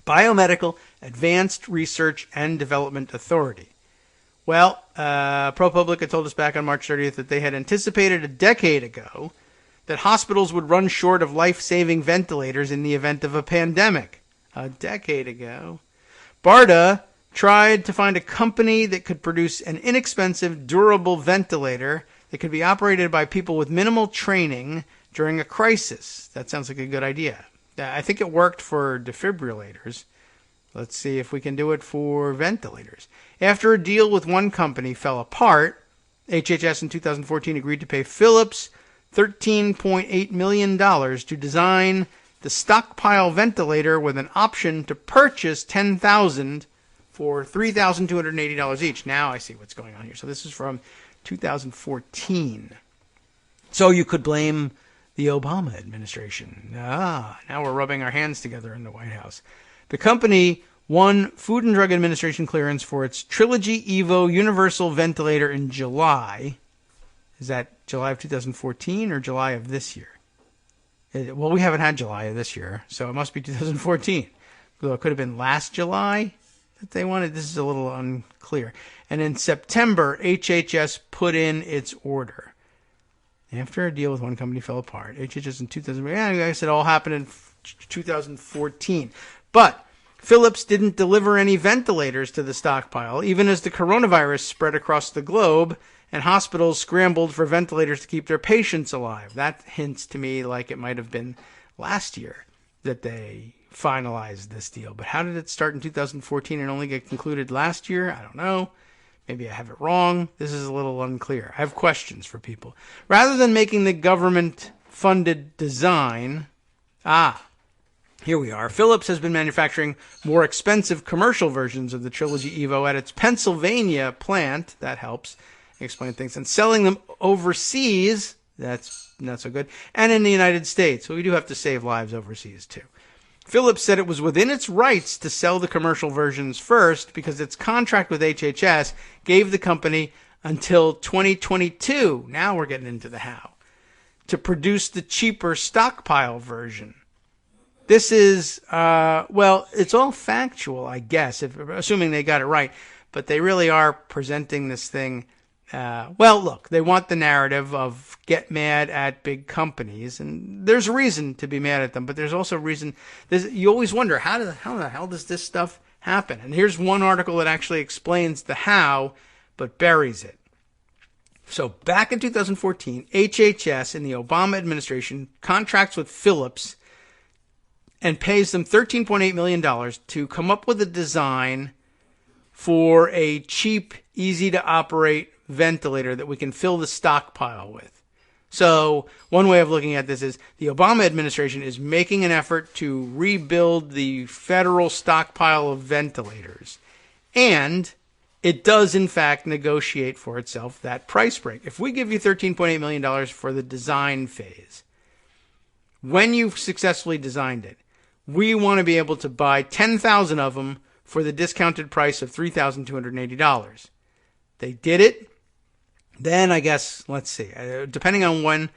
Biomedical Advanced Research and Development Authority. Well, ProPublica told us back on March 30th that they had anticipated a decade ago that hospitals would run short of life-saving ventilators in the event of a pandemic. A decade ago. BARDA tried to find a company that could produce an inexpensive, durable ventilator that could be operated by people with minimal training during a crisis. That sounds like a good idea. I think it worked for defibrillators. Let's see if we can do it for ventilators. After a deal with one company fell apart, HHS in 2014 agreed to pay Philips $13.8 million to design the stockpile ventilator with an option to purchase 10,000 for $3,280 each. Now I see what's going on here. So this is from 2014. So you could blame the Obama administration. Now we're rubbing our hands together in the White House. The company won Food and Drug Administration clearance for its Trilogy Evo Universal Ventilator in July. Is that July of 2014 or July of this year? Well, we haven't had July of this year, so it must be 2014. Though it could have been last July that they wanted. This is a little unclear. And in September, HHS put in its order. After a deal with one company fell apart, HHS in 2000, I guess it all happened in 2014. But Philips didn't deliver any ventilators to the stockpile, even as the coronavirus spread across the globe and hospitals scrambled for ventilators to keep their patients alive. That hints to me like it might have been last year that they finalized this deal. But how did it start in 2014 and only get concluded last year? I don't know. Maybe I have it wrong. This is a little unclear. I have questions for people. Rather than making the government-funded design, Here we are. Philips has been manufacturing more expensive commercial versions of the Trilogy Evo at its Pennsylvania plant. That helps explain things. And selling them overseas. That's not so good. And in the United States. So we do have to save lives overseas, too. Philips said it was within its rights to sell the commercial versions first because its contract with HHS gave the company until 2022. Now we're getting into the how. To produce the cheaper stockpile version. This is, it's all factual, I guess, assuming they got it right. But they really are presenting this thing. Look, they want the narrative of get mad at big companies. And there's a reason to be mad at them. But there's also a reason. You always wonder, how the hell does this stuff happen? And here's one article that actually explains the how, but buries it. So back in 2014, HHS in the Obama administration contracts with Philips and pays them $13.8 million to come up with a design for a cheap, easy-to-operate ventilator that we can fill the stockpile with. So one way of looking at this is the Obama administration is making an effort to rebuild the federal stockpile of ventilators. And it does, in fact, negotiate for itself that price break. If we give you $13.8 million for the design phase, when you've successfully designed it, we want to be able to buy 10,000 of them for the discounted price of $3,280. They did it. Then I guess, let's see, depending on when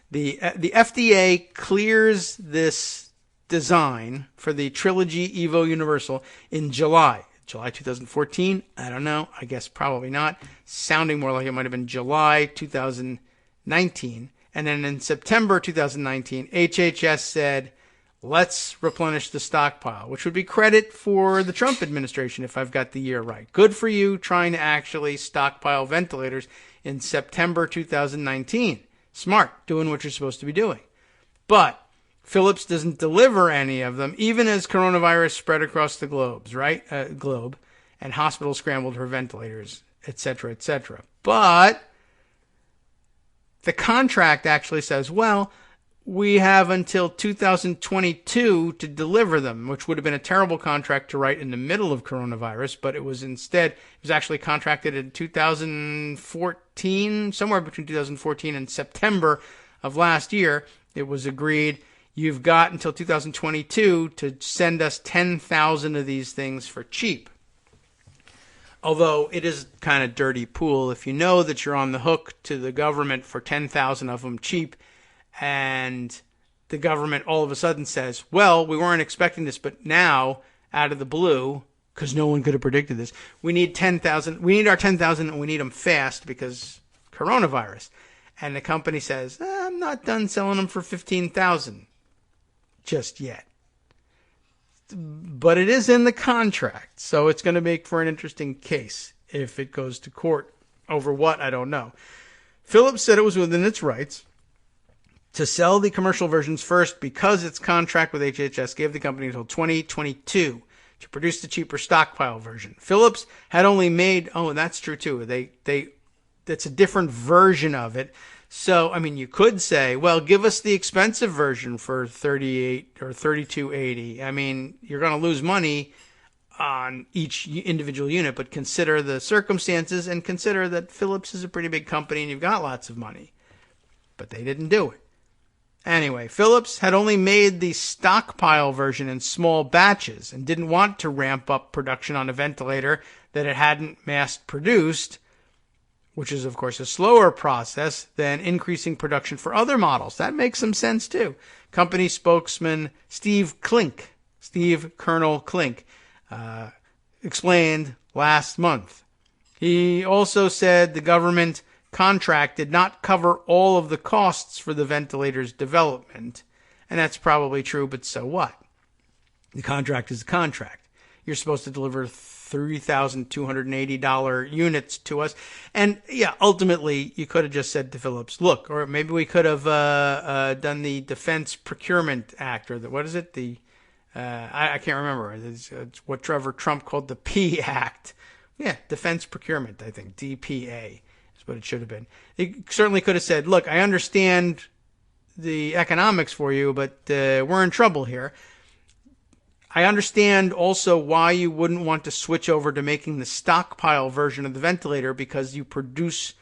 the FDA clears this design for the Trilogy Evo Universal in July 2014. I don't know. I guess probably not. Sounding more like it might have been July 2019. And then in September 2019, HHS said, let's replenish the stockpile, which would be credit for the Trump administration if I've got the year right. Good for you trying to actually stockpile ventilators in September 2019. Smart, doing what you're supposed to be doing. But Philips doesn't deliver any of them, even as coronavirus spread across the globe, and hospitals scrambled for ventilators, etc., etc. But the contract actually says, well, we have until 2022 to deliver them, which would have been a terrible contract to write in the middle of coronavirus, but it was actually contracted in 2014, somewhere between 2014 and September of last year. It was agreed, you've got until 2022 to send us 10,000 of these things for cheap. Although it is kind of dirty pool if you know that you're on the hook to the government for 10,000 of them cheap, and the government all of a sudden says, well, we weren't expecting this, but now, out of the blue, because no one could have predicted this, we need 10,000. We need our 10,000 and we need them fast because coronavirus. And the company says, I'm not done selling them for 15,000 just yet. But it is in the contract, so it's going to make for an interesting case if it goes to court. Over what, I don't know. Philips said it was within its rights to sell the commercial versions first because its contract with HHS gave the company until 2022 to produce the cheaper stockpile version. Philips had only made, that's true too. That's a different version of it. So, I mean, you could say, well, give us the expensive version for $38 or $32.80. I mean, you're going to lose money on each individual unit, but consider the circumstances and consider that Philips is a pretty big company and you've got lots of money. But they didn't do it. Anyway, Philips had only made the stockpile version in small batches and didn't want to ramp up production on a ventilator that it hadn't mass produced, which is, of course, a slower process than increasing production for other models. That makes some sense, too. Company spokesman Steve Colonel Klink, explained last month. He also said the government contract did not cover all of the costs for the ventilator's development. And that's probably true, but so what? The contract is a contract. You're supposed to deliver $3,280 units to us. And yeah, ultimately, you could have just said to Philips, look, or maybe we could have done the Defense Procurement Act, or what is it? I can't remember. It's what Trump called the P Act. Yeah, Defense Procurement, I think, DPA. What it should have been. It certainly could have said, look, I understand the economics for you, but we're in trouble here. I understand also why you wouldn't want to switch over to making the stockpile version of the ventilator, because you produce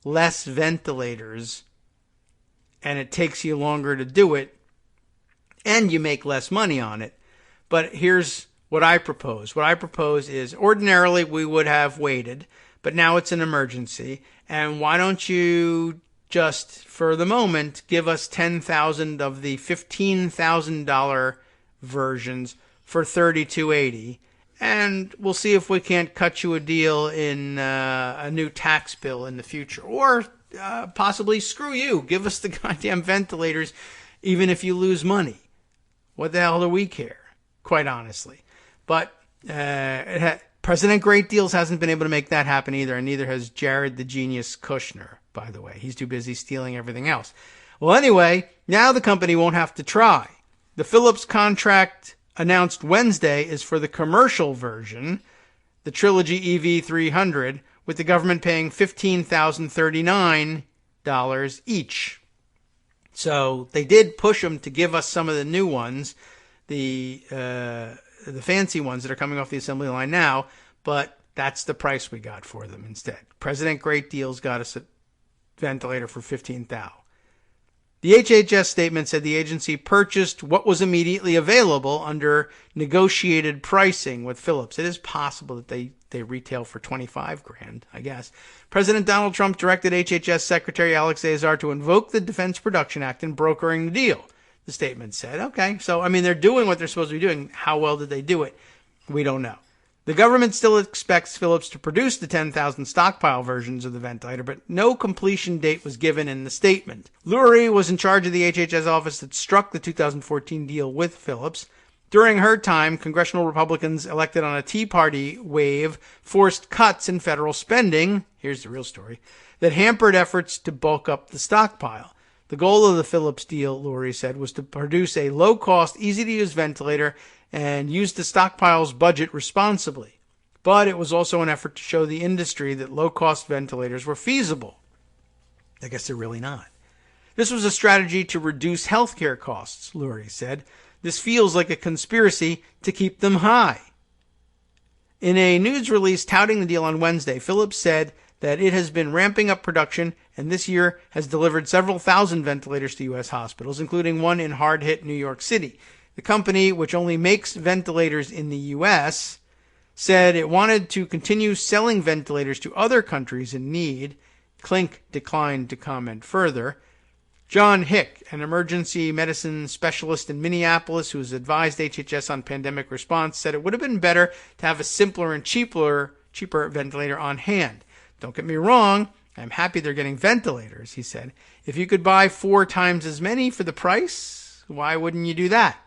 less ventilators and it takes you longer to do it and you make less money on it. But here's what I propose. What I propose is, ordinarily we would have waited, but now it's an emergency. And why don't you just, for the moment, give us 10,000 of the $15,000 versions for $3,280, and we'll see if we can't cut you a deal in a new tax bill in the future. Or possibly, screw you, give us the goddamn ventilators even if you lose money. What the hell do we care, quite honestly? But President Great Deals hasn't been able to make that happen either, and neither has Jared the Genius Kushner, by the way. He's too busy stealing everything else. Well, anyway, now the company won't have to try. The Philips contract announced Wednesday is for the commercial version, the Trilogy EV300, with the government paying $15,039 each. So they did push them to give us some of the new ones, the fancy ones that are coming off the assembly line now, but that's the price we got for them instead. President Great Deals got us a ventilator for $15,000. The HHS statement said the agency purchased what was immediately available under negotiated pricing with Philips. It is possible that they retail for $25,000, I guess. President Donald Trump directed HHS Secretary Alex Azar to invoke the Defense Production Act in brokering the deal. The statement said, okay, so, I mean, they're doing what they're supposed to be doing. How well did they do it? We don't know. The government still expects Philips to produce the 10,000 stockpile versions of the ventilator, but no completion date was given in the statement. Lurie was in charge of the HHS office that struck the 2014 deal with Philips. During her time, congressional Republicans elected on a Tea Party wave forced cuts in federal spending, here's the real story, that hampered efforts to bulk up the stockpile. The goal of the Philips deal, Lurie said, was to produce a low-cost, easy-to-use ventilator and use the stockpile's budget responsibly. But it was also an effort to show the industry that low-cost ventilators were feasible. I guess they're really not. This was a strategy to reduce healthcare costs, Lurie said. This feels like a conspiracy to keep them high. In a news release touting the deal on Wednesday, Philips said that it has been ramping up production and this year has delivered several thousand ventilators to U.S. hospitals, including one in hard-hit New York City. The company, which only makes ventilators in the U.S., said it wanted to continue selling ventilators to other countries in need. Klink declined to comment further. John Hick, an emergency medicine specialist in Minneapolis who has advised HHS on pandemic response, said it would have been better to have a simpler and cheaper ventilator on hand. Don't get me wrong, I'm happy they're getting ventilators, he said. If you could buy 4 times as many for the price, why wouldn't you do that?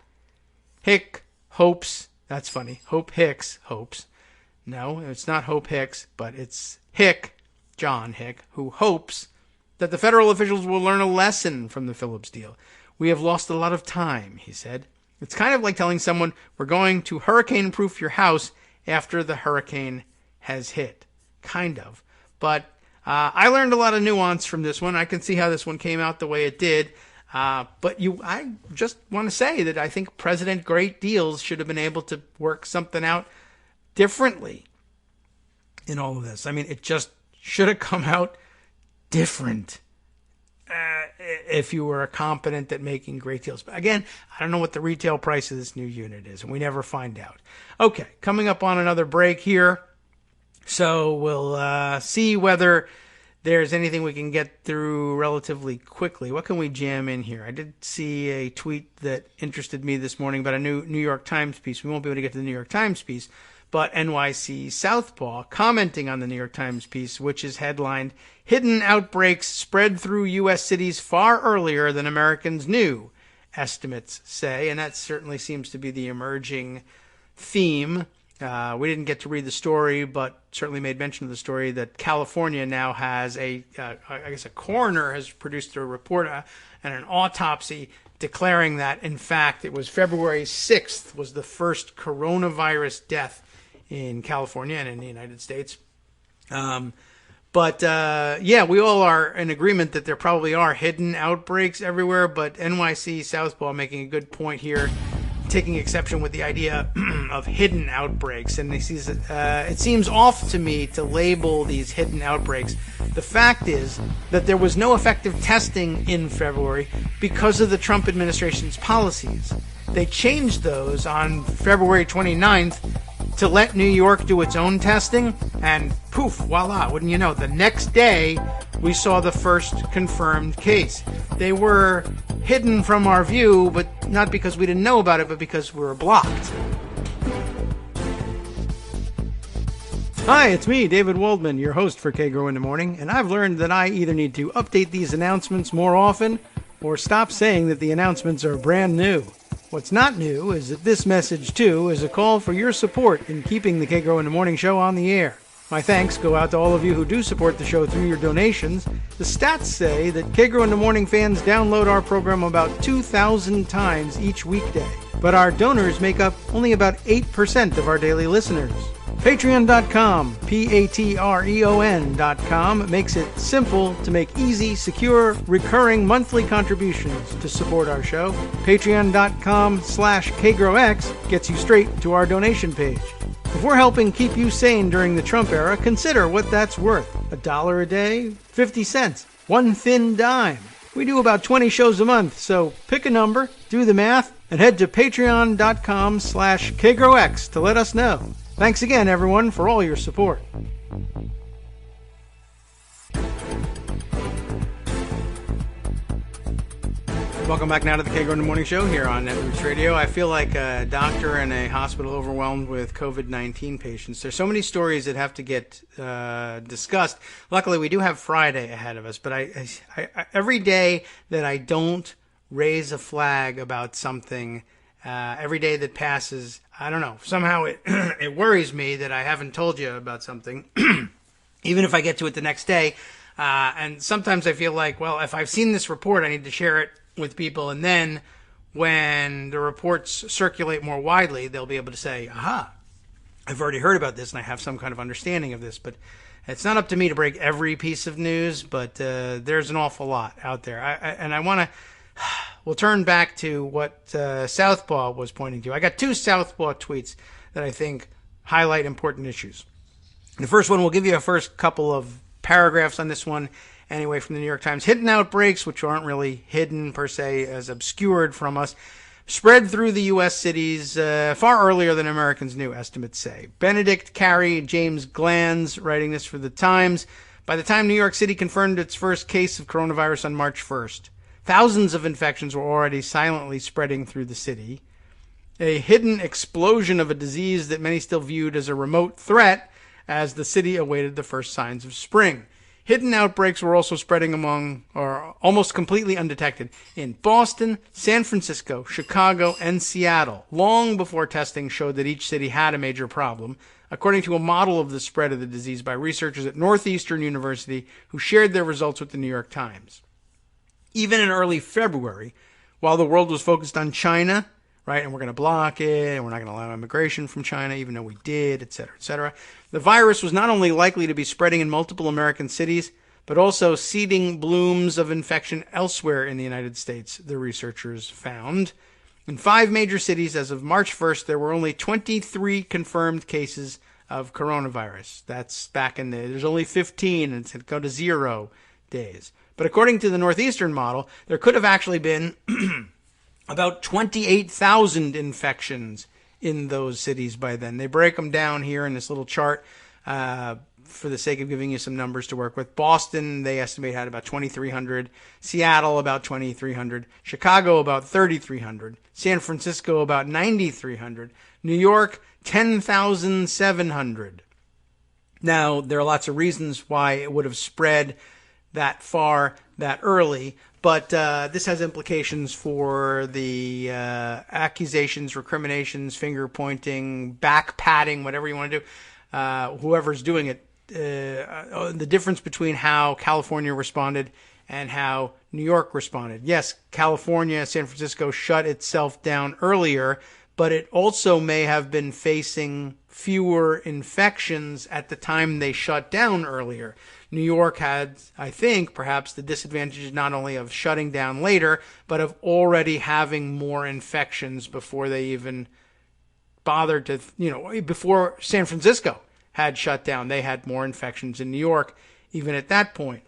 Hick hopes, that's funny, Hope Hicks hopes. No, it's not Hope Hicks, but it's Hick, John Hick, who hopes that the federal officials will learn a lesson from the Philips deal. We have lost a lot of time, he said. It's kind of like telling someone we're going to hurricane-proof your house after the hurricane has hit. Kind of. But I learned a lot of nuance from this one. I can see how this one came out the way it did. But I just want to say that I think President Great Deals should have been able to work something out differently in all of this. I mean, it just should have come out different if you were competent at making great deals. But again, I don't know what the retail price of this new unit is, and we never find out. Okay, coming up on another break here. So we'll see whether there's anything we can get through relatively quickly. What can we jam in here? I did see a tweet that interested me this morning about a new New York Times piece. We won't be able to get to the New York Times piece, but NYC Southpaw commenting on the New York Times piece, which is headlined, "Hidden Outbreaks Spread Through U.S. Cities Far Earlier Than Americans Knew," estimates say, and that certainly seems to be the emerging theme. We didn't get to read the story, but certainly made mention of the story that California now has a coroner has produced a report and an autopsy declaring that, in fact, it was February 6th was the first coronavirus death in California and in the United States. But we all are in agreement that there probably are hidden outbreaks everywhere, but NYC Southpaw making a good point here. taking exception with the idea of hidden outbreaks, and it seems off to me to label these hidden outbreaks. The fact is that there was no effective testing in February because of the Trump administration's policies. They changed those on February 29th to let New York do its own testing, and poof, voila, wouldn't you know, the next day we saw the first confirmed case. They were hidden from our view, but not because we didn't know about it, but because we were blocked. Hi, it's me, David Waldman, your host for Kagro in the Morning, and I've learned that I either need to update these announcements more often or stop saying that the announcements are brand new. What's not new is that this message, too, is a call for your support in keeping the Kagro in the Morning show on the air. My thanks go out to all of you who do support the show through your donations. The stats say that Kagro in the Morning fans download our program about 2,000 times each weekday, but our donors make up only about 8% of our daily listeners. Patreon.com, Patreon.com, makes it simple to make easy, secure, recurring monthly contributions to support our show. Patreon.com/KagroX gets you straight to our donation page. If we're helping keep you sane during the Trump era, consider what that's worth. $1 a day? 50 cents? One thin dime? We do about 20 shows a month, so pick a number, do the math, and head to Patreon.com/KagroX to let us know. Thanks again, everyone, for all your support. Welcome back now to the Kagro in the Morning Show here on Netroots Radio. I feel like a doctor in a hospital overwhelmed with COVID-19 patients. There's so many stories that have to get discussed. Luckily, we do have Friday ahead of us, but I every day that I don't raise a flag about something, every day that passes, I don't know, somehow it worries me that I haven't told you about something, even if I get to it the next day. And sometimes I feel like, well, if I've seen this report, I need to share it with people, and then when the reports circulate more widely, they'll be able to say, aha, I've already heard about this and I have some kind of understanding of this. But it's not up to me to break every piece of news, but there's an awful lot out there. I want to, we'll turn back to what Southpaw was pointing to. I got two Southpaw tweets that I think highlight important issues. The first one, we'll give you a first couple of paragraphs on this one. Anyway, from the New York Times, hidden outbreaks, which aren't really hidden per se, as obscured from us, spread through the U.S. cities far earlier than Americans knew, estimates say. Benedict Carey, James Glanz, writing this for the Times. By the time New York City confirmed its first case of coronavirus on March 1st, thousands of infections were already silently spreading through the city. A hidden explosion of a disease that many still viewed as a remote threat as the city awaited the first signs of spring. Hidden outbreaks were also spreading among, or almost completely undetected, in Boston, San Francisco, Chicago, and Seattle, long before testing showed that each city had a major problem, according to a model of the spread of the disease by researchers at Northeastern University who shared their results with the New York Times. Even in early February, while the world was focused on China, right, and we're going to block it, and we're not going to allow immigration from China, even though we did, et cetera, the virus was not only likely to be spreading in multiple American cities, but also seeding blooms of infection elsewhere in the United States, the researchers found. In 5 major cities, as of March 1st, there were only 23 confirmed cases of coronavirus. That's back in there's only 15, and it's going to go to 0 days. But according to the Northeastern model, there could have actually been about 28,000 infections in those cities by then. They break them down here in this little chart for the sake of giving you some numbers to work with. Boston, they estimate, had about 2,300. Seattle, about 2,300. Chicago, about 3,300. San Francisco, about 9,300. New York, 10,700. Now, there are lots of reasons why it would have spread that far, that early, but this has implications for the accusations, recriminations, finger-pointing, back-patting, whatever you want to do, whoever's doing it. The difference between how California responded and how New York responded. Yes, California, San Francisco shut itself down earlier, but it also may have been facing fewer infections at the time they shut down earlier. New York had, I think, perhaps the disadvantage not only of shutting down later, but of already having more infections before they even bothered to, before San Francisco had shut down. They had more infections in New York, even at that point.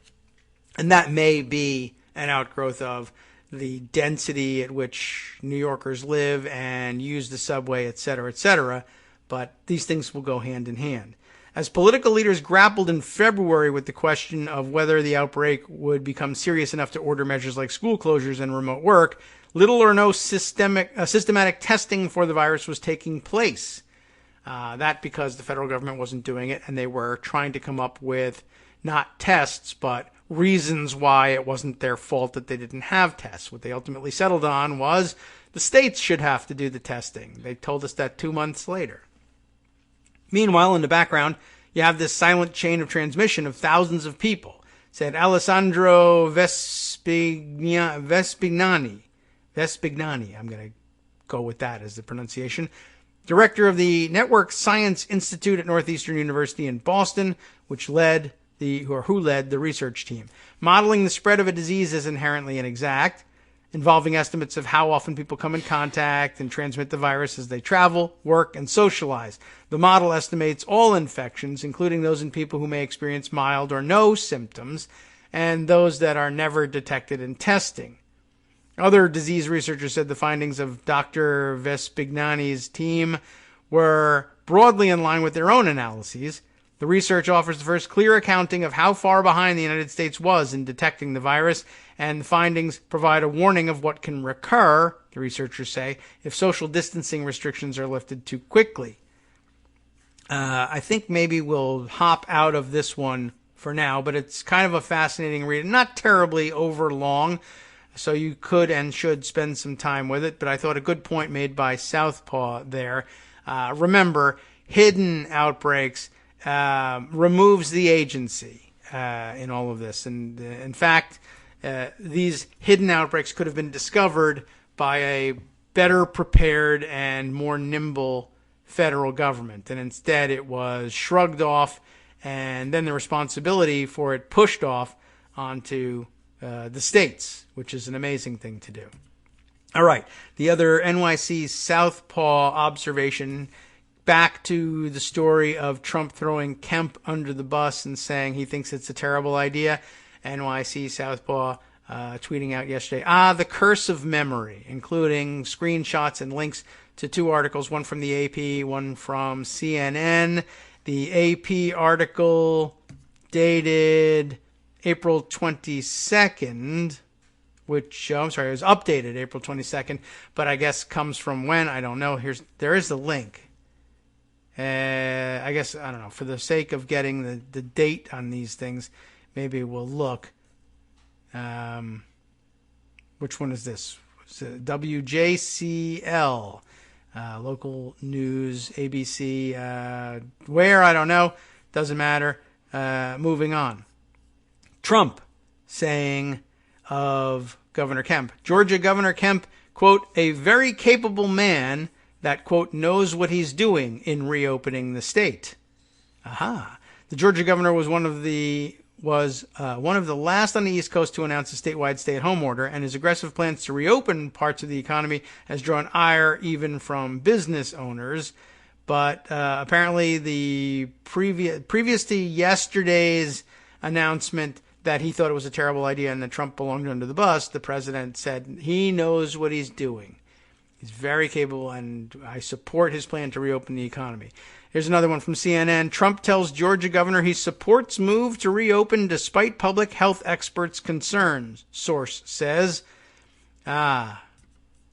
And that may be an outgrowth of the density at which New Yorkers live and use the subway, et cetera, but these things will go hand in hand. As political leaders grappled in February with the question of whether the outbreak would become serious enough to order measures like school closures and remote work, little or no systematic testing for the virus was taking place. That because the federal government wasn't doing it, and they were trying to come up with not tests, but reasons why it wasn't their fault that they didn't have tests. What they ultimately settled on was the states should have to do the testing. They told us that 2 months later. Meanwhile, in the background, you have this silent chain of transmission of thousands of people, said Alessandro Vespignani. I'm going to go with that as the pronunciation. Director of the Network Science Institute at Northeastern University in Boston, who led the research team. Modeling the spread of a disease is inherently inexact, involving estimates of how often people come in contact and transmit the virus as they travel, work, and socialize. The model estimates all infections, including those in people who may experience mild or no symptoms, and those that are never detected in testing. Other disease researchers said the findings of Dr. Vespignani's team were broadly in line with their own analyses. The research offers the first clear accounting of how far behind the United States was in detecting the virus, and the findings provide a warning of what can recur, the researchers say, if social distancing restrictions are lifted too quickly. I think maybe we'll hop out of this one for now, but it's kind of a fascinating read. Not terribly over long, so you could and should spend some time with it, but I thought a good point made by Southpaw there. Remember, hidden outbreaks removes the agency in all of this. And in fact, these hidden outbreaks could have been discovered by a better prepared and more nimble federal government. And instead it was shrugged off, and then the responsibility for it pushed off onto the states, which is an amazing thing to do. All right, the other NYC Southpaw observation, back to the story of Trump throwing Kemp under the bus and saying he thinks it's a terrible idea. NYC Southpaw tweeting out yesterday, the curse of memory, including screenshots and links to two articles, one from the AP, one from CNN. The AP article dated April 22nd, which, it was updated April 22nd, but I guess comes from when, I don't know. There is the link. I guess, I don't know, for the sake of getting the date on these things, maybe we'll look. Which one is this? WJCL, local news, ABC, where, I don't know, doesn't matter. Moving on. Trump saying of Governor Kemp, Georgia Governor Kemp, quote, a very capable man that, quote, knows what he's doing in reopening the state. The Georgia governor was one of the last on the East Coast to announce a statewide stay-at-home order, and his aggressive plans to reopen parts of the economy has drawn ire even from business owners. But apparently the previous to yesterday's announcement that he thought it was a terrible idea and that Trump belonged under the bus, the president said he knows what he's doing. He's very capable, and I support his plan to reopen the economy. Here's another one from CNN. Trump tells Georgia governor he supports move to reopen despite public health experts' concerns, source says. Dang.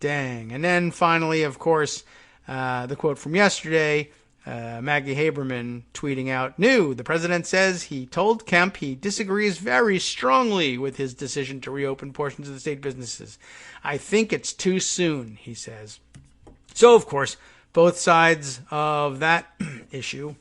And then finally, of course, the quote from yesterday, Maggie Haberman tweeting out, new, the president says he told Kemp he disagrees very strongly with his decision to reopen portions of the state businesses. I think it's too soon, he says. So, of course, both sides of that issue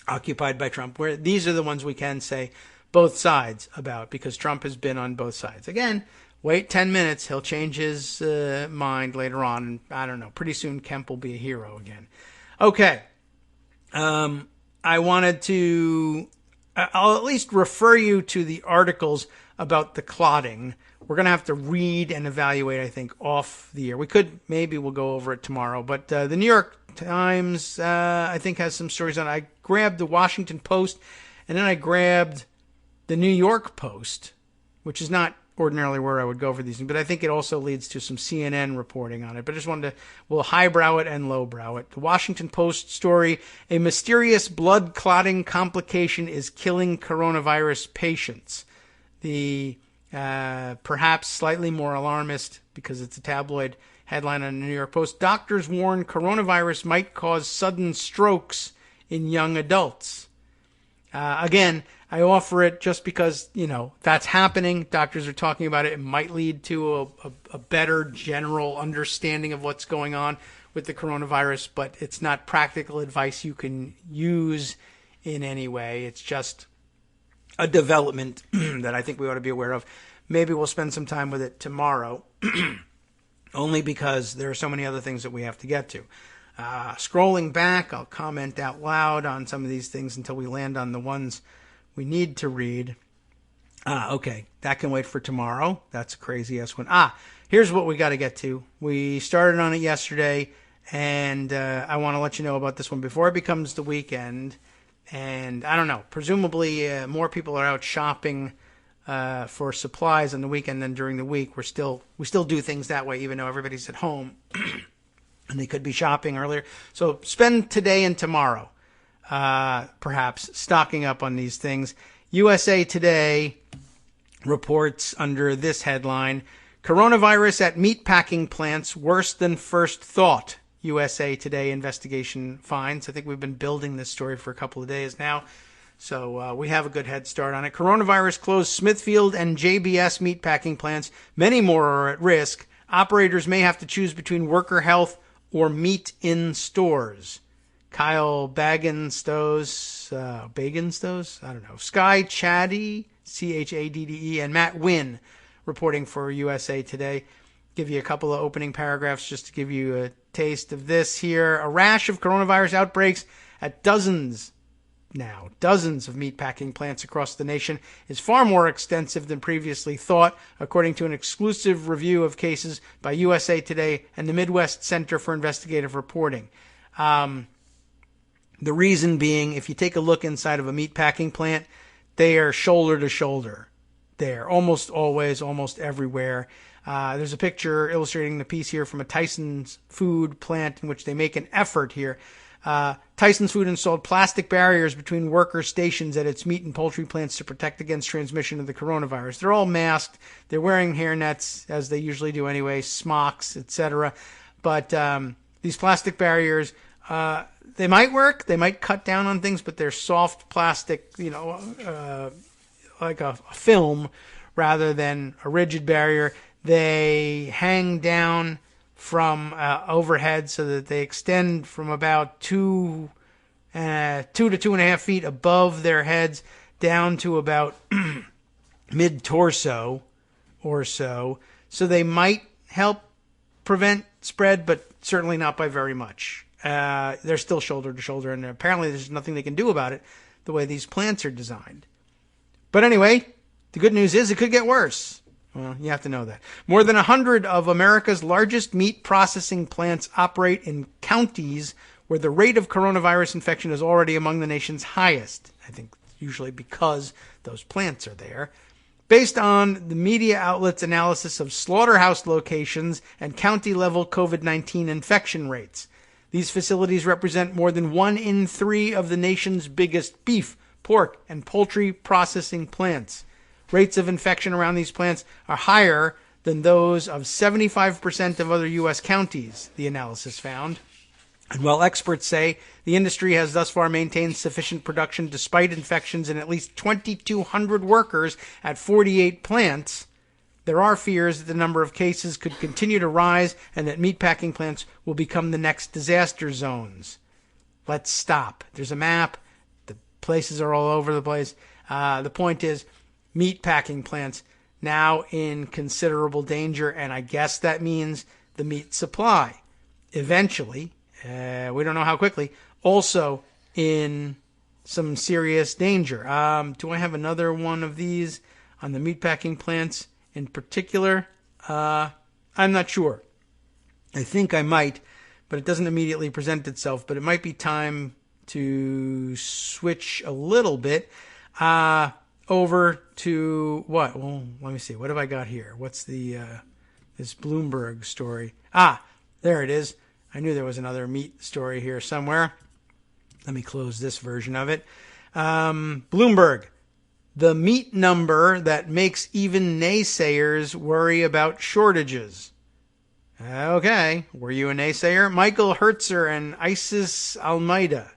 occupied by Trump, where these are the ones we can say both sides about, because Trump has been on both sides. Again, Wait 10 minutes, he'll change his mind later on. And I don't know, pretty soon Kemp will be a hero again. Okay. I wanted to, I'll at least refer you to the articles about the clotting. We're going to have to read and evaluate, I think, off the air. We'll go over it tomorrow. But the New York Times, I think, has some stories on it. I grabbed the Washington Post, and then I grabbed the New York Post, which is not ordinarily where I would go for these things, but I think it also leads to some CNN reporting on it. But I just wanted to, we'll highbrow it and lowbrow it. The Washington Post story, a mysterious blood clotting complication is killing coronavirus patients. The perhaps slightly more alarmist, because it's a tabloid headline on the New York Post, doctors warn coronavirus might cause sudden strokes in young adults. Again, I offer it just because, that's happening. Doctors are talking about it. It might lead to a better general understanding of what's going on with the coronavirus, but it's not practical advice you can use in any way. It's just a development that I think we ought to be aware of. Maybe we'll spend some time with it tomorrow, only because there are so many other things that we have to get to. Scrolling back, I'll comment out loud on some of these things until we land on the ones we need to read. Okay, that can wait for tomorrow. That's a crazy-ass one. Here's what we got to get to. We started on it yesterday, and I want to let you know about this one before it becomes the weekend. And I don't know, presumably more people are out shopping for supplies on the weekend than during the week. We still do things that way, even though everybody's at home. And they could be shopping earlier. So spend today and tomorrow, perhaps, stocking up on these things. USA Today reports under this headline, coronavirus at meatpacking plants worse than first thought. USA Today investigation finds. I think we've been building this story for a couple of days now, so we have a good head start on it. Coronavirus closed Smithfield and JBS meatpacking plants. Many more are at risk. Operators may have to choose between worker health or meat in stores. Kyle Bagenstows, I don't know, Sky Chaddy, Chadde, and Matt Wynn reporting for USA Today. Give you a couple of opening paragraphs just to give you a taste of this here. A rash of coronavirus outbreaks at dozens of meatpacking plants across the nation is far more extensive than previously thought, according to an exclusive review of cases by USA Today and the Midwest Center for Investigative Reporting. The reason being, if you take a look inside of a meatpacking plant, they are shoulder to shoulder there, almost always, almost everywhere. There's a picture illustrating the piece here from a Tyson's Food plant in which they make an effort here. Tyson's Food installed plastic barriers between worker stations at its meat and poultry plants to protect against transmission of the coronavirus. They're all masked. They're wearing hairnets, as they usually do anyway, smocks, etc. But these plastic barriers, they might work. They might cut down on things, but they're soft plastic, like a film rather than a rigid barrier. They hang down from overhead so that they extend from about 2 to 2.5 feet above their heads down to about mid-torso or so. So they might help prevent spread, but certainly not by very much. They're still shoulder to shoulder, and apparently there's nothing they can do about it the way these plants are designed. But anyway, the good news is it could get worse. Well, you have to know that. More than 100 of America's largest meat processing plants operate in counties where the rate of coronavirus infection is already among the nation's highest. I think usually because those plants are there. Based on the media outlets' analysis of slaughterhouse locations and county-level COVID-19 infection rates. These facilities represent more than 1 in 3 of the nation's biggest beef, pork, and poultry processing plants. Rates of infection around these plants are higher than those of 75% of other U.S. counties, the analysis found. And while experts say the industry has thus far maintained sufficient production despite infections in at least 2,200 workers at 48 plants, there are fears that the number of cases could continue to rise and that meatpacking plants will become the next disaster zones. Let's stop. There's a map. The places are all over the place. The point is, meatpacking plants, now in considerable danger, and I guess that means the meat supply eventually, we don't know how quickly, also in some serious danger. Do I have another one of these on the meatpacking plants in particular? I'm not sure. I think I might, but it doesn't immediately present itself. But it might be time to switch a little bit over to what? Well, let me see. What have I got here? What's the this Bloomberg story? There it is. I knew there was another meat story here somewhere. Let me close this version of it. Bloomberg, the meat number that makes even naysayers worry about shortages. Okay, were you a naysayer? Michael Hertzer and Isis Almeida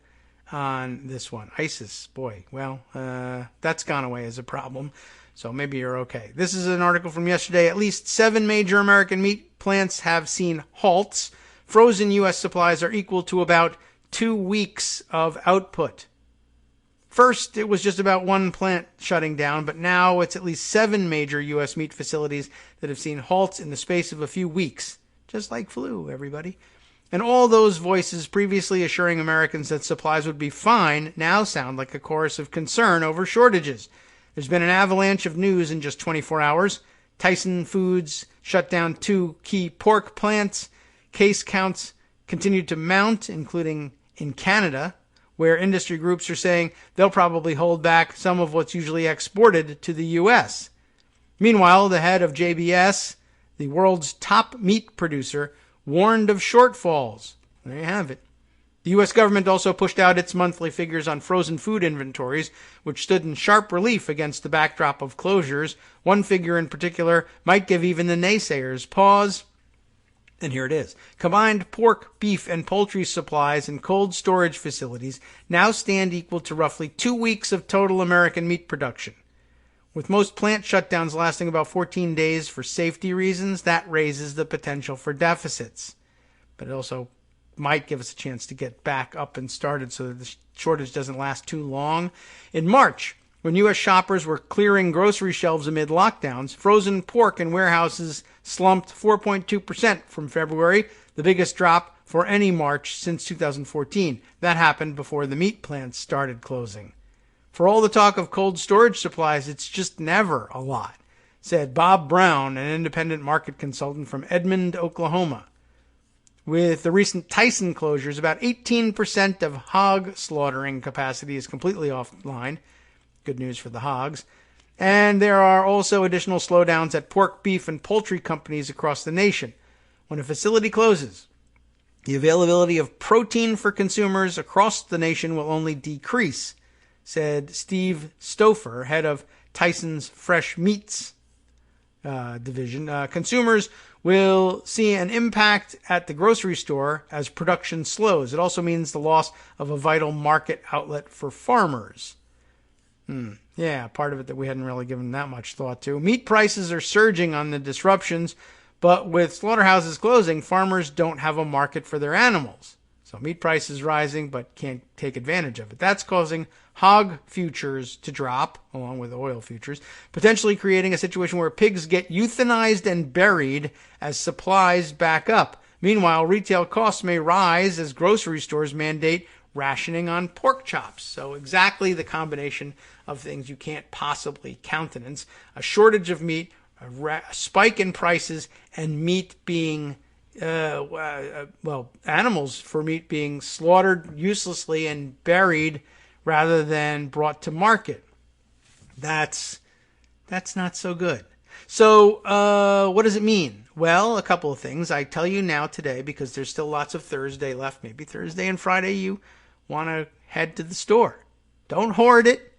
on this one. ISIS, boy, well, that's gone away as a problem, so maybe you're okay. This is an article from yesterday. At least 7 major American meat plants have seen halts. Frozen U.S. supplies are equal to about 2 weeks of output. First, it was just about 1 plant shutting down, but now it's at least 7 major U.S. meat facilities that have seen halts in the space of a few weeks. Just like flu, everybody. And all those voices previously assuring Americans that supplies would be fine now sound like a chorus of concern over shortages. There's been an avalanche of news in just 24 hours. Tyson Foods shut down 2 key pork plants. Case counts continued to mount, including in Canada, where industry groups are saying they'll probably hold back some of what's usually exported to the U.S. Meanwhile, the head of JBS, the world's top meat producer, warned of shortfalls. There you have it. The U.S. government also pushed out its monthly figures on frozen food inventories, which stood in sharp relief against the backdrop of closures. One figure in particular might give even the naysayers pause. And here it is. Combined pork, beef, and poultry supplies in cold storage facilities now stand equal to roughly 2 weeks of total American meat production. With most plant shutdowns lasting about 14 days for safety reasons, that raises the potential for deficits. But it also might give us a chance to get back up and started so that the shortage doesn't last too long. In March, when U.S. shoppers were clearing grocery shelves amid lockdowns, frozen pork in warehouses slumped 4.2% from February, the biggest drop for any March since 2014. That happened before the meat plants started closing. For all the talk of cold storage supplies, it's just never a lot, said Bob Brown, an independent market consultant from Edmond, Oklahoma. With the recent Tyson closures, about 18% of hog slaughtering capacity is completely offline. Good news for the hogs. And there are also additional slowdowns at pork, beef, and poultry companies across the nation. When a facility closes, the availability of protein for consumers across the nation will only decrease, said Steve Stouffer, head of Tyson's Fresh Meats division. Consumers will see an impact at the grocery store as production slows. It also means the loss of a vital market outlet for farmers. Yeah, part of it that we hadn't really given that much thought to. Meat prices are surging on the disruptions, but with slaughterhouses closing, farmers don't have a market for their animals. So meat prices rising, but can't take advantage of it. That's causing hog futures to drop, along with oil futures, potentially creating a situation where pigs get euthanized and buried as supplies back up. Meanwhile, retail costs may rise as grocery stores mandate rationing on pork chops. So exactly the combination of things you can't possibly countenance. A shortage of meat, a spike in prices, and meat being, animals for meat being slaughtered uselessly and buried rather than brought to market. That's not so good. So what does it mean? Well, a couple of things. I tell you now today, because there's still lots of Thursday left. Maybe Thursday and Friday you want to head to the store. Don't hoard it,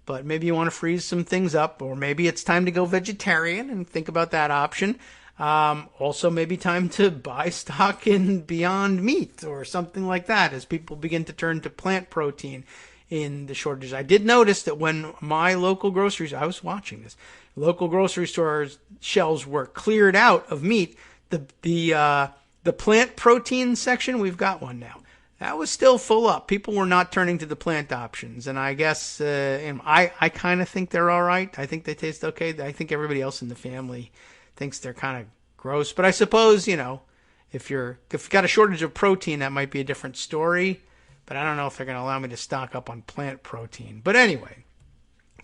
but maybe you want to freeze some things up, or maybe it's time to go vegetarian and think about that option. Also, maybe time to buy stock in Beyond Meat or something like that as people begin to turn to plant protein in the shortages. I did notice that when my local groceries, I was watching this, local grocery stores shelves were cleared out of meat, the plant protein section, we've got one now. that was still full up. People were not turning to the plant options. And I guess and I kind of think they're all right. I think they taste okay. I think everybody else in the family thinks they're kind of gross. But I suppose, if you've got a shortage of protein, that might be a different story. But I don't know if they're going to allow me to stock up on plant protein. But anyway,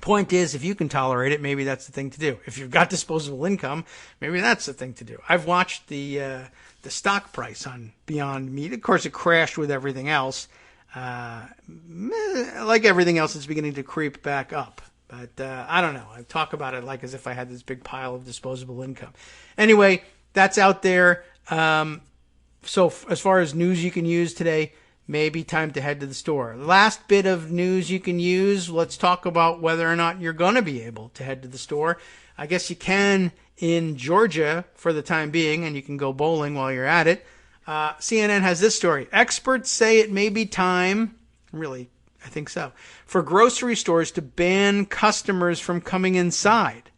point is, if you can tolerate it, maybe that's the thing to do. If you've got disposable income, maybe that's the thing to do. I've watched the stock price on Beyond Meat. Of course, it crashed with everything else. Like everything else, it's beginning to creep back up. But I don't know. I talk about it like as if I had this big pile of disposable income. Anyway, that's out there. So as far as news you can use today, maybe time to head to the store. Last bit of news you can use, let's talk about whether or not you're going to be able to head to the store. I guess you can in Georgia for the time being, and you can go bowling while you're at it. CNN has this story. Experts say it may be time, really, I think so, for grocery stores to ban customers from coming inside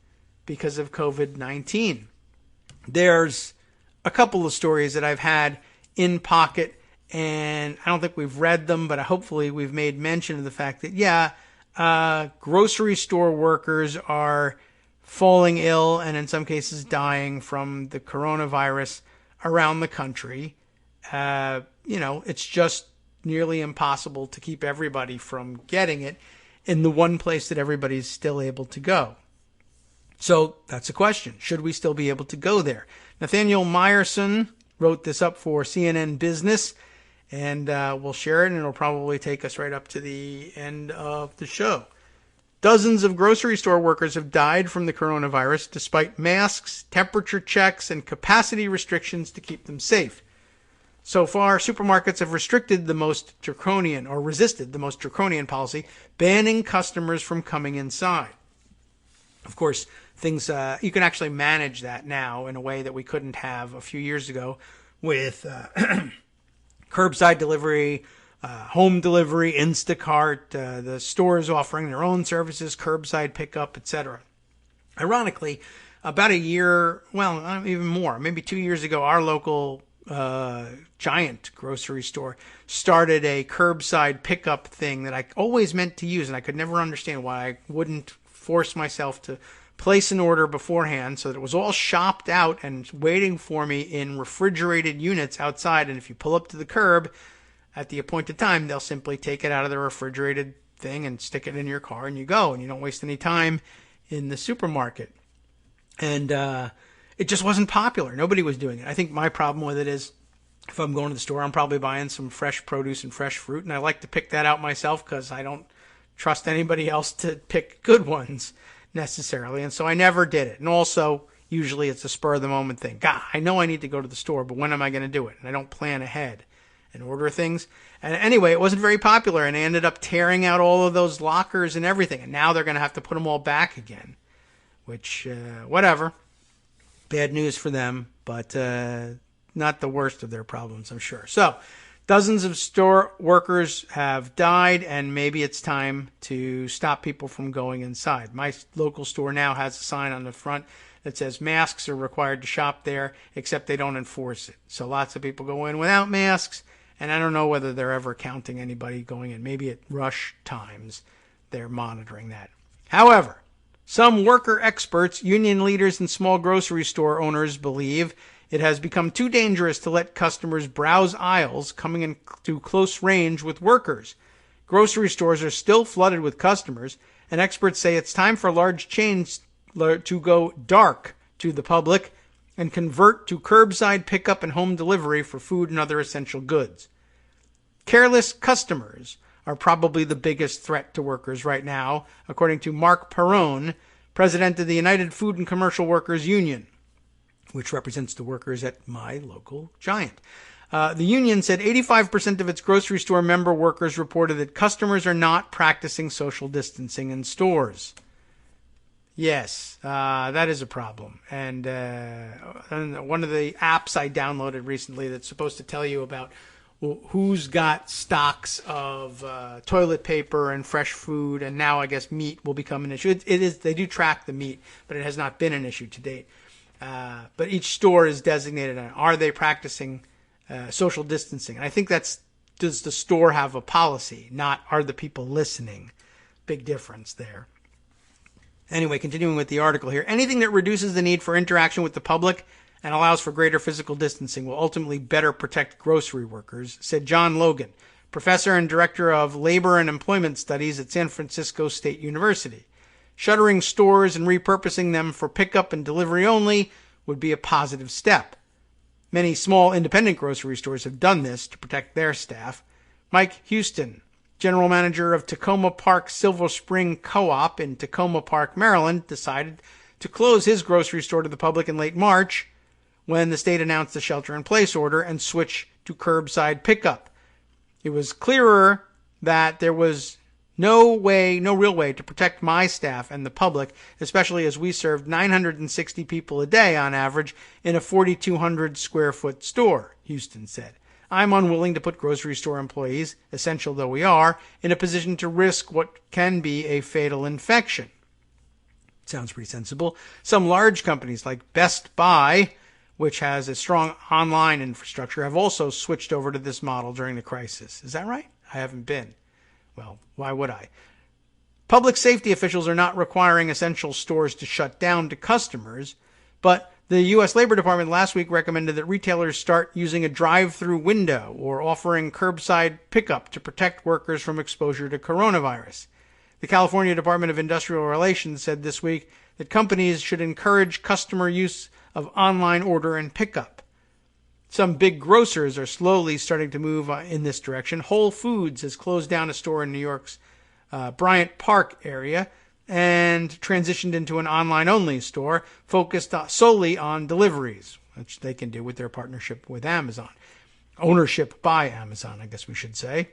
because of COVID-19. There's a couple of stories that I've had in pocket, and I don't think we've read them, but hopefully we've made mention of the fact that, grocery store workers are falling ill and in some cases dying from the coronavirus around the country. It's just nearly impossible to keep everybody from getting it in the one place that everybody's still able to go. So that's a question. Should we still be able to go there? Nathaniel Meyerson wrote this up for CNN Business, and we'll share it, and it'll probably take us right up to the end of the show. Dozens of grocery store workers have died from the coronavirus despite masks, temperature checks, and capacity restrictions to keep them safe. So far, supermarkets have resisted the most draconian policy, banning customers from coming inside. Of course, things you can actually manage that now in a way that we couldn't have a few years ago with curbside delivery, home delivery, Instacart, the stores offering their own services, curbside pickup, etc. Ironically, about a year, well, even more, maybe 2 years ago, our local giant grocery store started a curbside pickup thing that I always meant to use, and I could never understand why I wouldn't force myself to place an order beforehand so that it was all shopped out and waiting for me in refrigerated units outside. And if you pull up to the curb at the appointed time, they'll simply take it out of the refrigerated thing and stick it in your car, and you go, and you don't waste any time in the supermarket. And it just wasn't popular. Nobody was doing it. I think my problem with it is if I'm going to the store, I'm probably buying some fresh produce and fresh fruit, and I like to pick that out myself because I don't trust anybody else to pick good ones necessarily. And so I never did it. And also, usually it's a spur of the moment thing. God, I know I need to go to the store, but when am I going to do it? And I don't plan ahead and order things. And anyway, it wasn't very popular, and I ended up tearing out all of those lockers and everything. And now they're going to have to put them all back again, which, whatever. Bad news for them, but not the worst of their problems, I'm sure. So, dozens of store workers have died, and maybe it's time to stop people from going inside. My local store now has a sign on the front that says masks are required to shop there, except they don't enforce it. So lots of people go in without masks, and I don't know whether they're ever counting anybody going in. Maybe at rush times they're monitoring that. However, some worker experts, union leaders, and small grocery store owners believe it has become too dangerous to let customers browse aisles coming into close range with workers. Grocery stores are still flooded with customers, and experts say it's time for large chains to go dark to the public and convert to curbside pickup and home delivery for food and other essential goods. Careless customers are probably the biggest threat to workers right now, according to Mark Perrone, president of the United Food and Commercial Workers Union, which represents the workers at my local giant. The union said 85% of its grocery store member workers reported that customers are not practicing social distancing in stores. Yes, that is a problem. And one of the apps I downloaded recently that's supposed to tell you about who's got stocks of toilet paper and fresh food, and now I guess meat will become an issue. It is. They do track the meat, but it has not been an issue to date. But each store is designated on, are they practicing social distancing? And I think that's does the store have a policy, not are the people listening? Big difference there. Anyway, continuing with the article here. Anything that reduces the need for interaction with the public and allows for greater physical distancing will ultimately better protect grocery workers, said John Logan, professor and director of labor and employment studies at San Francisco State University. Shuttering stores and repurposing them for pickup and delivery only would be a positive step. Many small independent grocery stores have done this to protect their staff. Mike Houston, general manager of Tacoma Park Silver Spring Co-op in Tacoma Park, Maryland, decided to close his grocery store to the public in late March when the state announced the shelter-in-place order and switched to curbside pickup. It was clearer that there was no real way to protect my staff and the public, especially as we served 960 people a day on average in a 4,200 square foot store, Houston said. I'm unwilling to put grocery store employees, essential though we are, in a position to risk what can be a fatal infection. Sounds pretty sensible. Some large companies like Best Buy, which has a strong online infrastructure, have also switched over to this model during the crisis. Is that right? I haven't been. Well, why would I? Public safety officials are not requiring essential stores to shut down to customers, but the U.S. Labor Department last week recommended that retailers start using a drive-through window or offering curbside pickup to protect workers from exposure to coronavirus. The California Department of Industrial Relations said this week that companies should encourage customer use of online order and pickup. Some big grocers are slowly starting to move in this direction. Whole Foods has closed down a store in New York's Bryant Park area and transitioned into an online-only store focused solely on deliveries, which they can do with their partnership with Amazon. Ownership by Amazon, I guess we should say.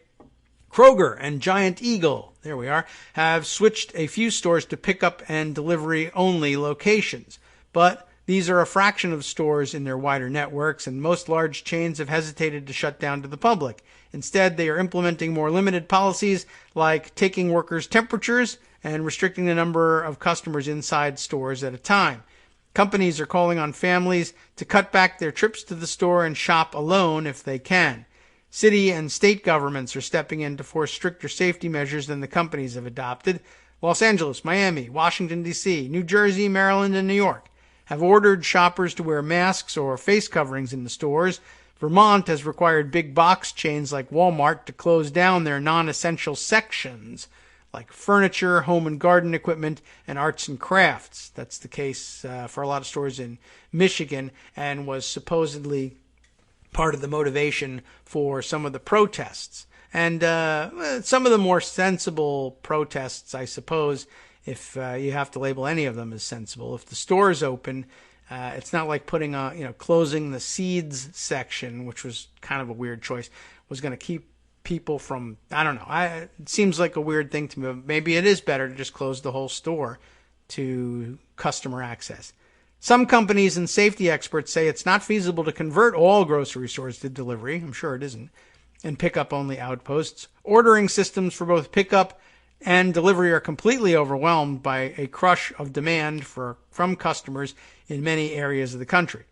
Kroger and Giant Eagle, there we are, have switched a few stores to pickup and delivery-only locations, but these are a fraction of stores in their wider networks, and most large chains have hesitated to shut down to the public. Instead, they are implementing more limited policies like taking workers' temperatures and restricting the number of customers inside stores at a time. Companies are calling on families to cut back their trips to the store and shop alone if they can. City and state governments are stepping in to force stricter safety measures than the companies have adopted. Los Angeles, Miami, Washington, D.C., New Jersey, Maryland, and New York have ordered shoppers to wear masks or face coverings in the stores. Vermont has required big box chains like Walmart to close down their non-essential sections like furniture, home and garden equipment, and arts and crafts. That's the case for a lot of stores in Michigan and was supposedly part of the motivation for some of the protests. And some of the more sensible protests, I suppose, if you have to label any of them as sensible. If the store is open, it's not like putting closing the seeds section, which was kind of a weird choice, was going to keep people from, I don't know. It seems like a weird thing to me. Maybe it is better to just close the whole store to customer access. Some companies and safety experts say it's not feasible to convert all grocery stores to delivery. I'm sure it isn't. And pickup-only outposts. Ordering systems for both pickup and delivery are completely overwhelmed by a crush of demand from customers in many areas of the country.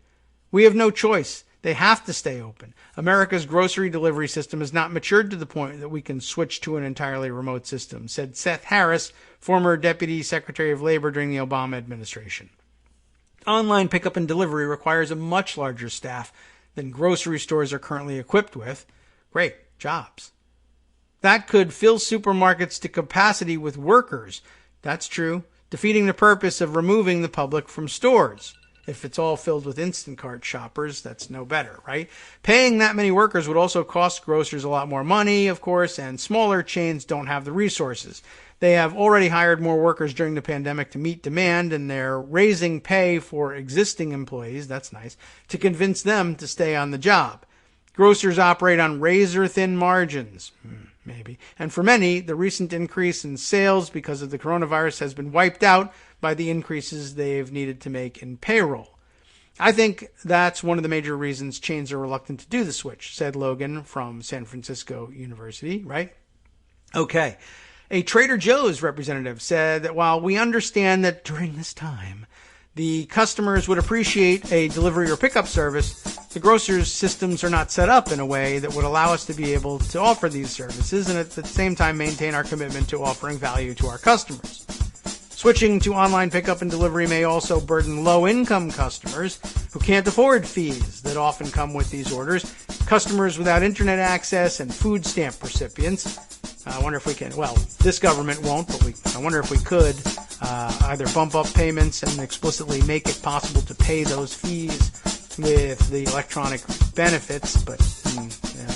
We have no choice. They have to stay open. America's grocery delivery system has not matured to the point that we can switch to an entirely remote system, said Seth Harris, former Deputy Secretary of Labor during the Obama administration. Online pickup and delivery requires a much larger staff than grocery stores are currently equipped with. Great jobs. That could fill supermarkets to capacity with workers. That's true, defeating the purpose of removing the public from stores. If it's all filled with Instant Cart shoppers, that's no better, right? Paying that many workers would also cost grocers a lot more money, of course, and smaller chains don't have the resources. They have already hired more workers during the pandemic to meet demand, and they're raising pay for existing employees, that's nice, to convince them to stay on the job. Grocers operate on razor-thin margins, maybe. And for many, the recent increase in sales because of the coronavirus has been wiped out by the increases they've needed to make in payroll. I think that's one of the major reasons chains are reluctant to do the switch, said Logan from San Francisco University, right? Okay. A Trader Joe's representative said that while we understand that during this time, the customers would appreciate a delivery or pickup service, the grocers' systems are not set up in a way that would allow us to be able to offer these services and at the same time maintain our commitment to offering value to our customers. Switching to online pickup and delivery may also burden low-income customers who can't afford fees that often come with these orders, customers without internet access, and food stamp recipients. I wonder if we can, well, this government won't, but I wonder if we could either bump up payments and explicitly make it possible to pay those fees with the electronic benefits, but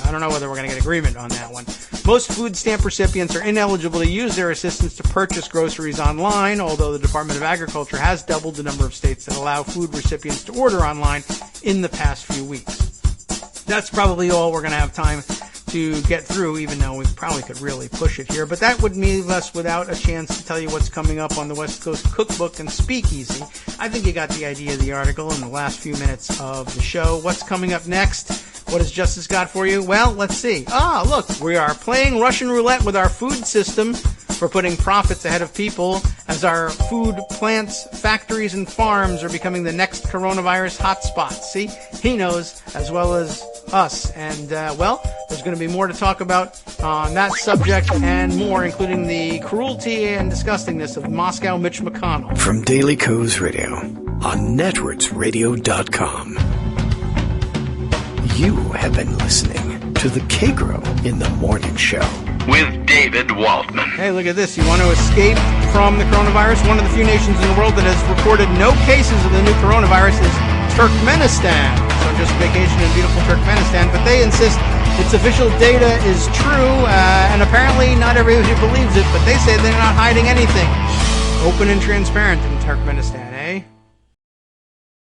I don't know whether we're going to get agreement on that one. Most food stamp recipients are ineligible to use their assistance to purchase groceries online, although the Department of Agriculture has doubled the number of states that allow food recipients to order online in the past few weeks. That's probably all we're going to have time to get through, even though we probably could really push it here. But that would leave us without a chance to tell you what's coming up on the West Coast Cookbook and Speakeasy. I think you got the idea of the article in the last few minutes of the show. What's coming up next? What has Justice got for you? Well, let's see. Look, we are playing Russian roulette with our food system for putting profits ahead of people as our food plants, factories, and farms are becoming the next coronavirus hotspots. See, he knows as well as us. And, there's going to be more to talk about on that subject and more, including the cruelty and disgustingness of Moscow Mitch McConnell. From Daily Kos Radio on netrootsradio.com. You have been listening to the Kagro in the Morning Show with David Waldman. Hey, look at this. You want to escape from the coronavirus? One of the few nations in the world that has reported no cases of the new coronavirus is Turkmenistan. So just vacation in beautiful Turkmenistan, but they insist its official data is true, and apparently not everybody believes it, but they say they're not hiding anything. Open and transparent in Turkmenistan.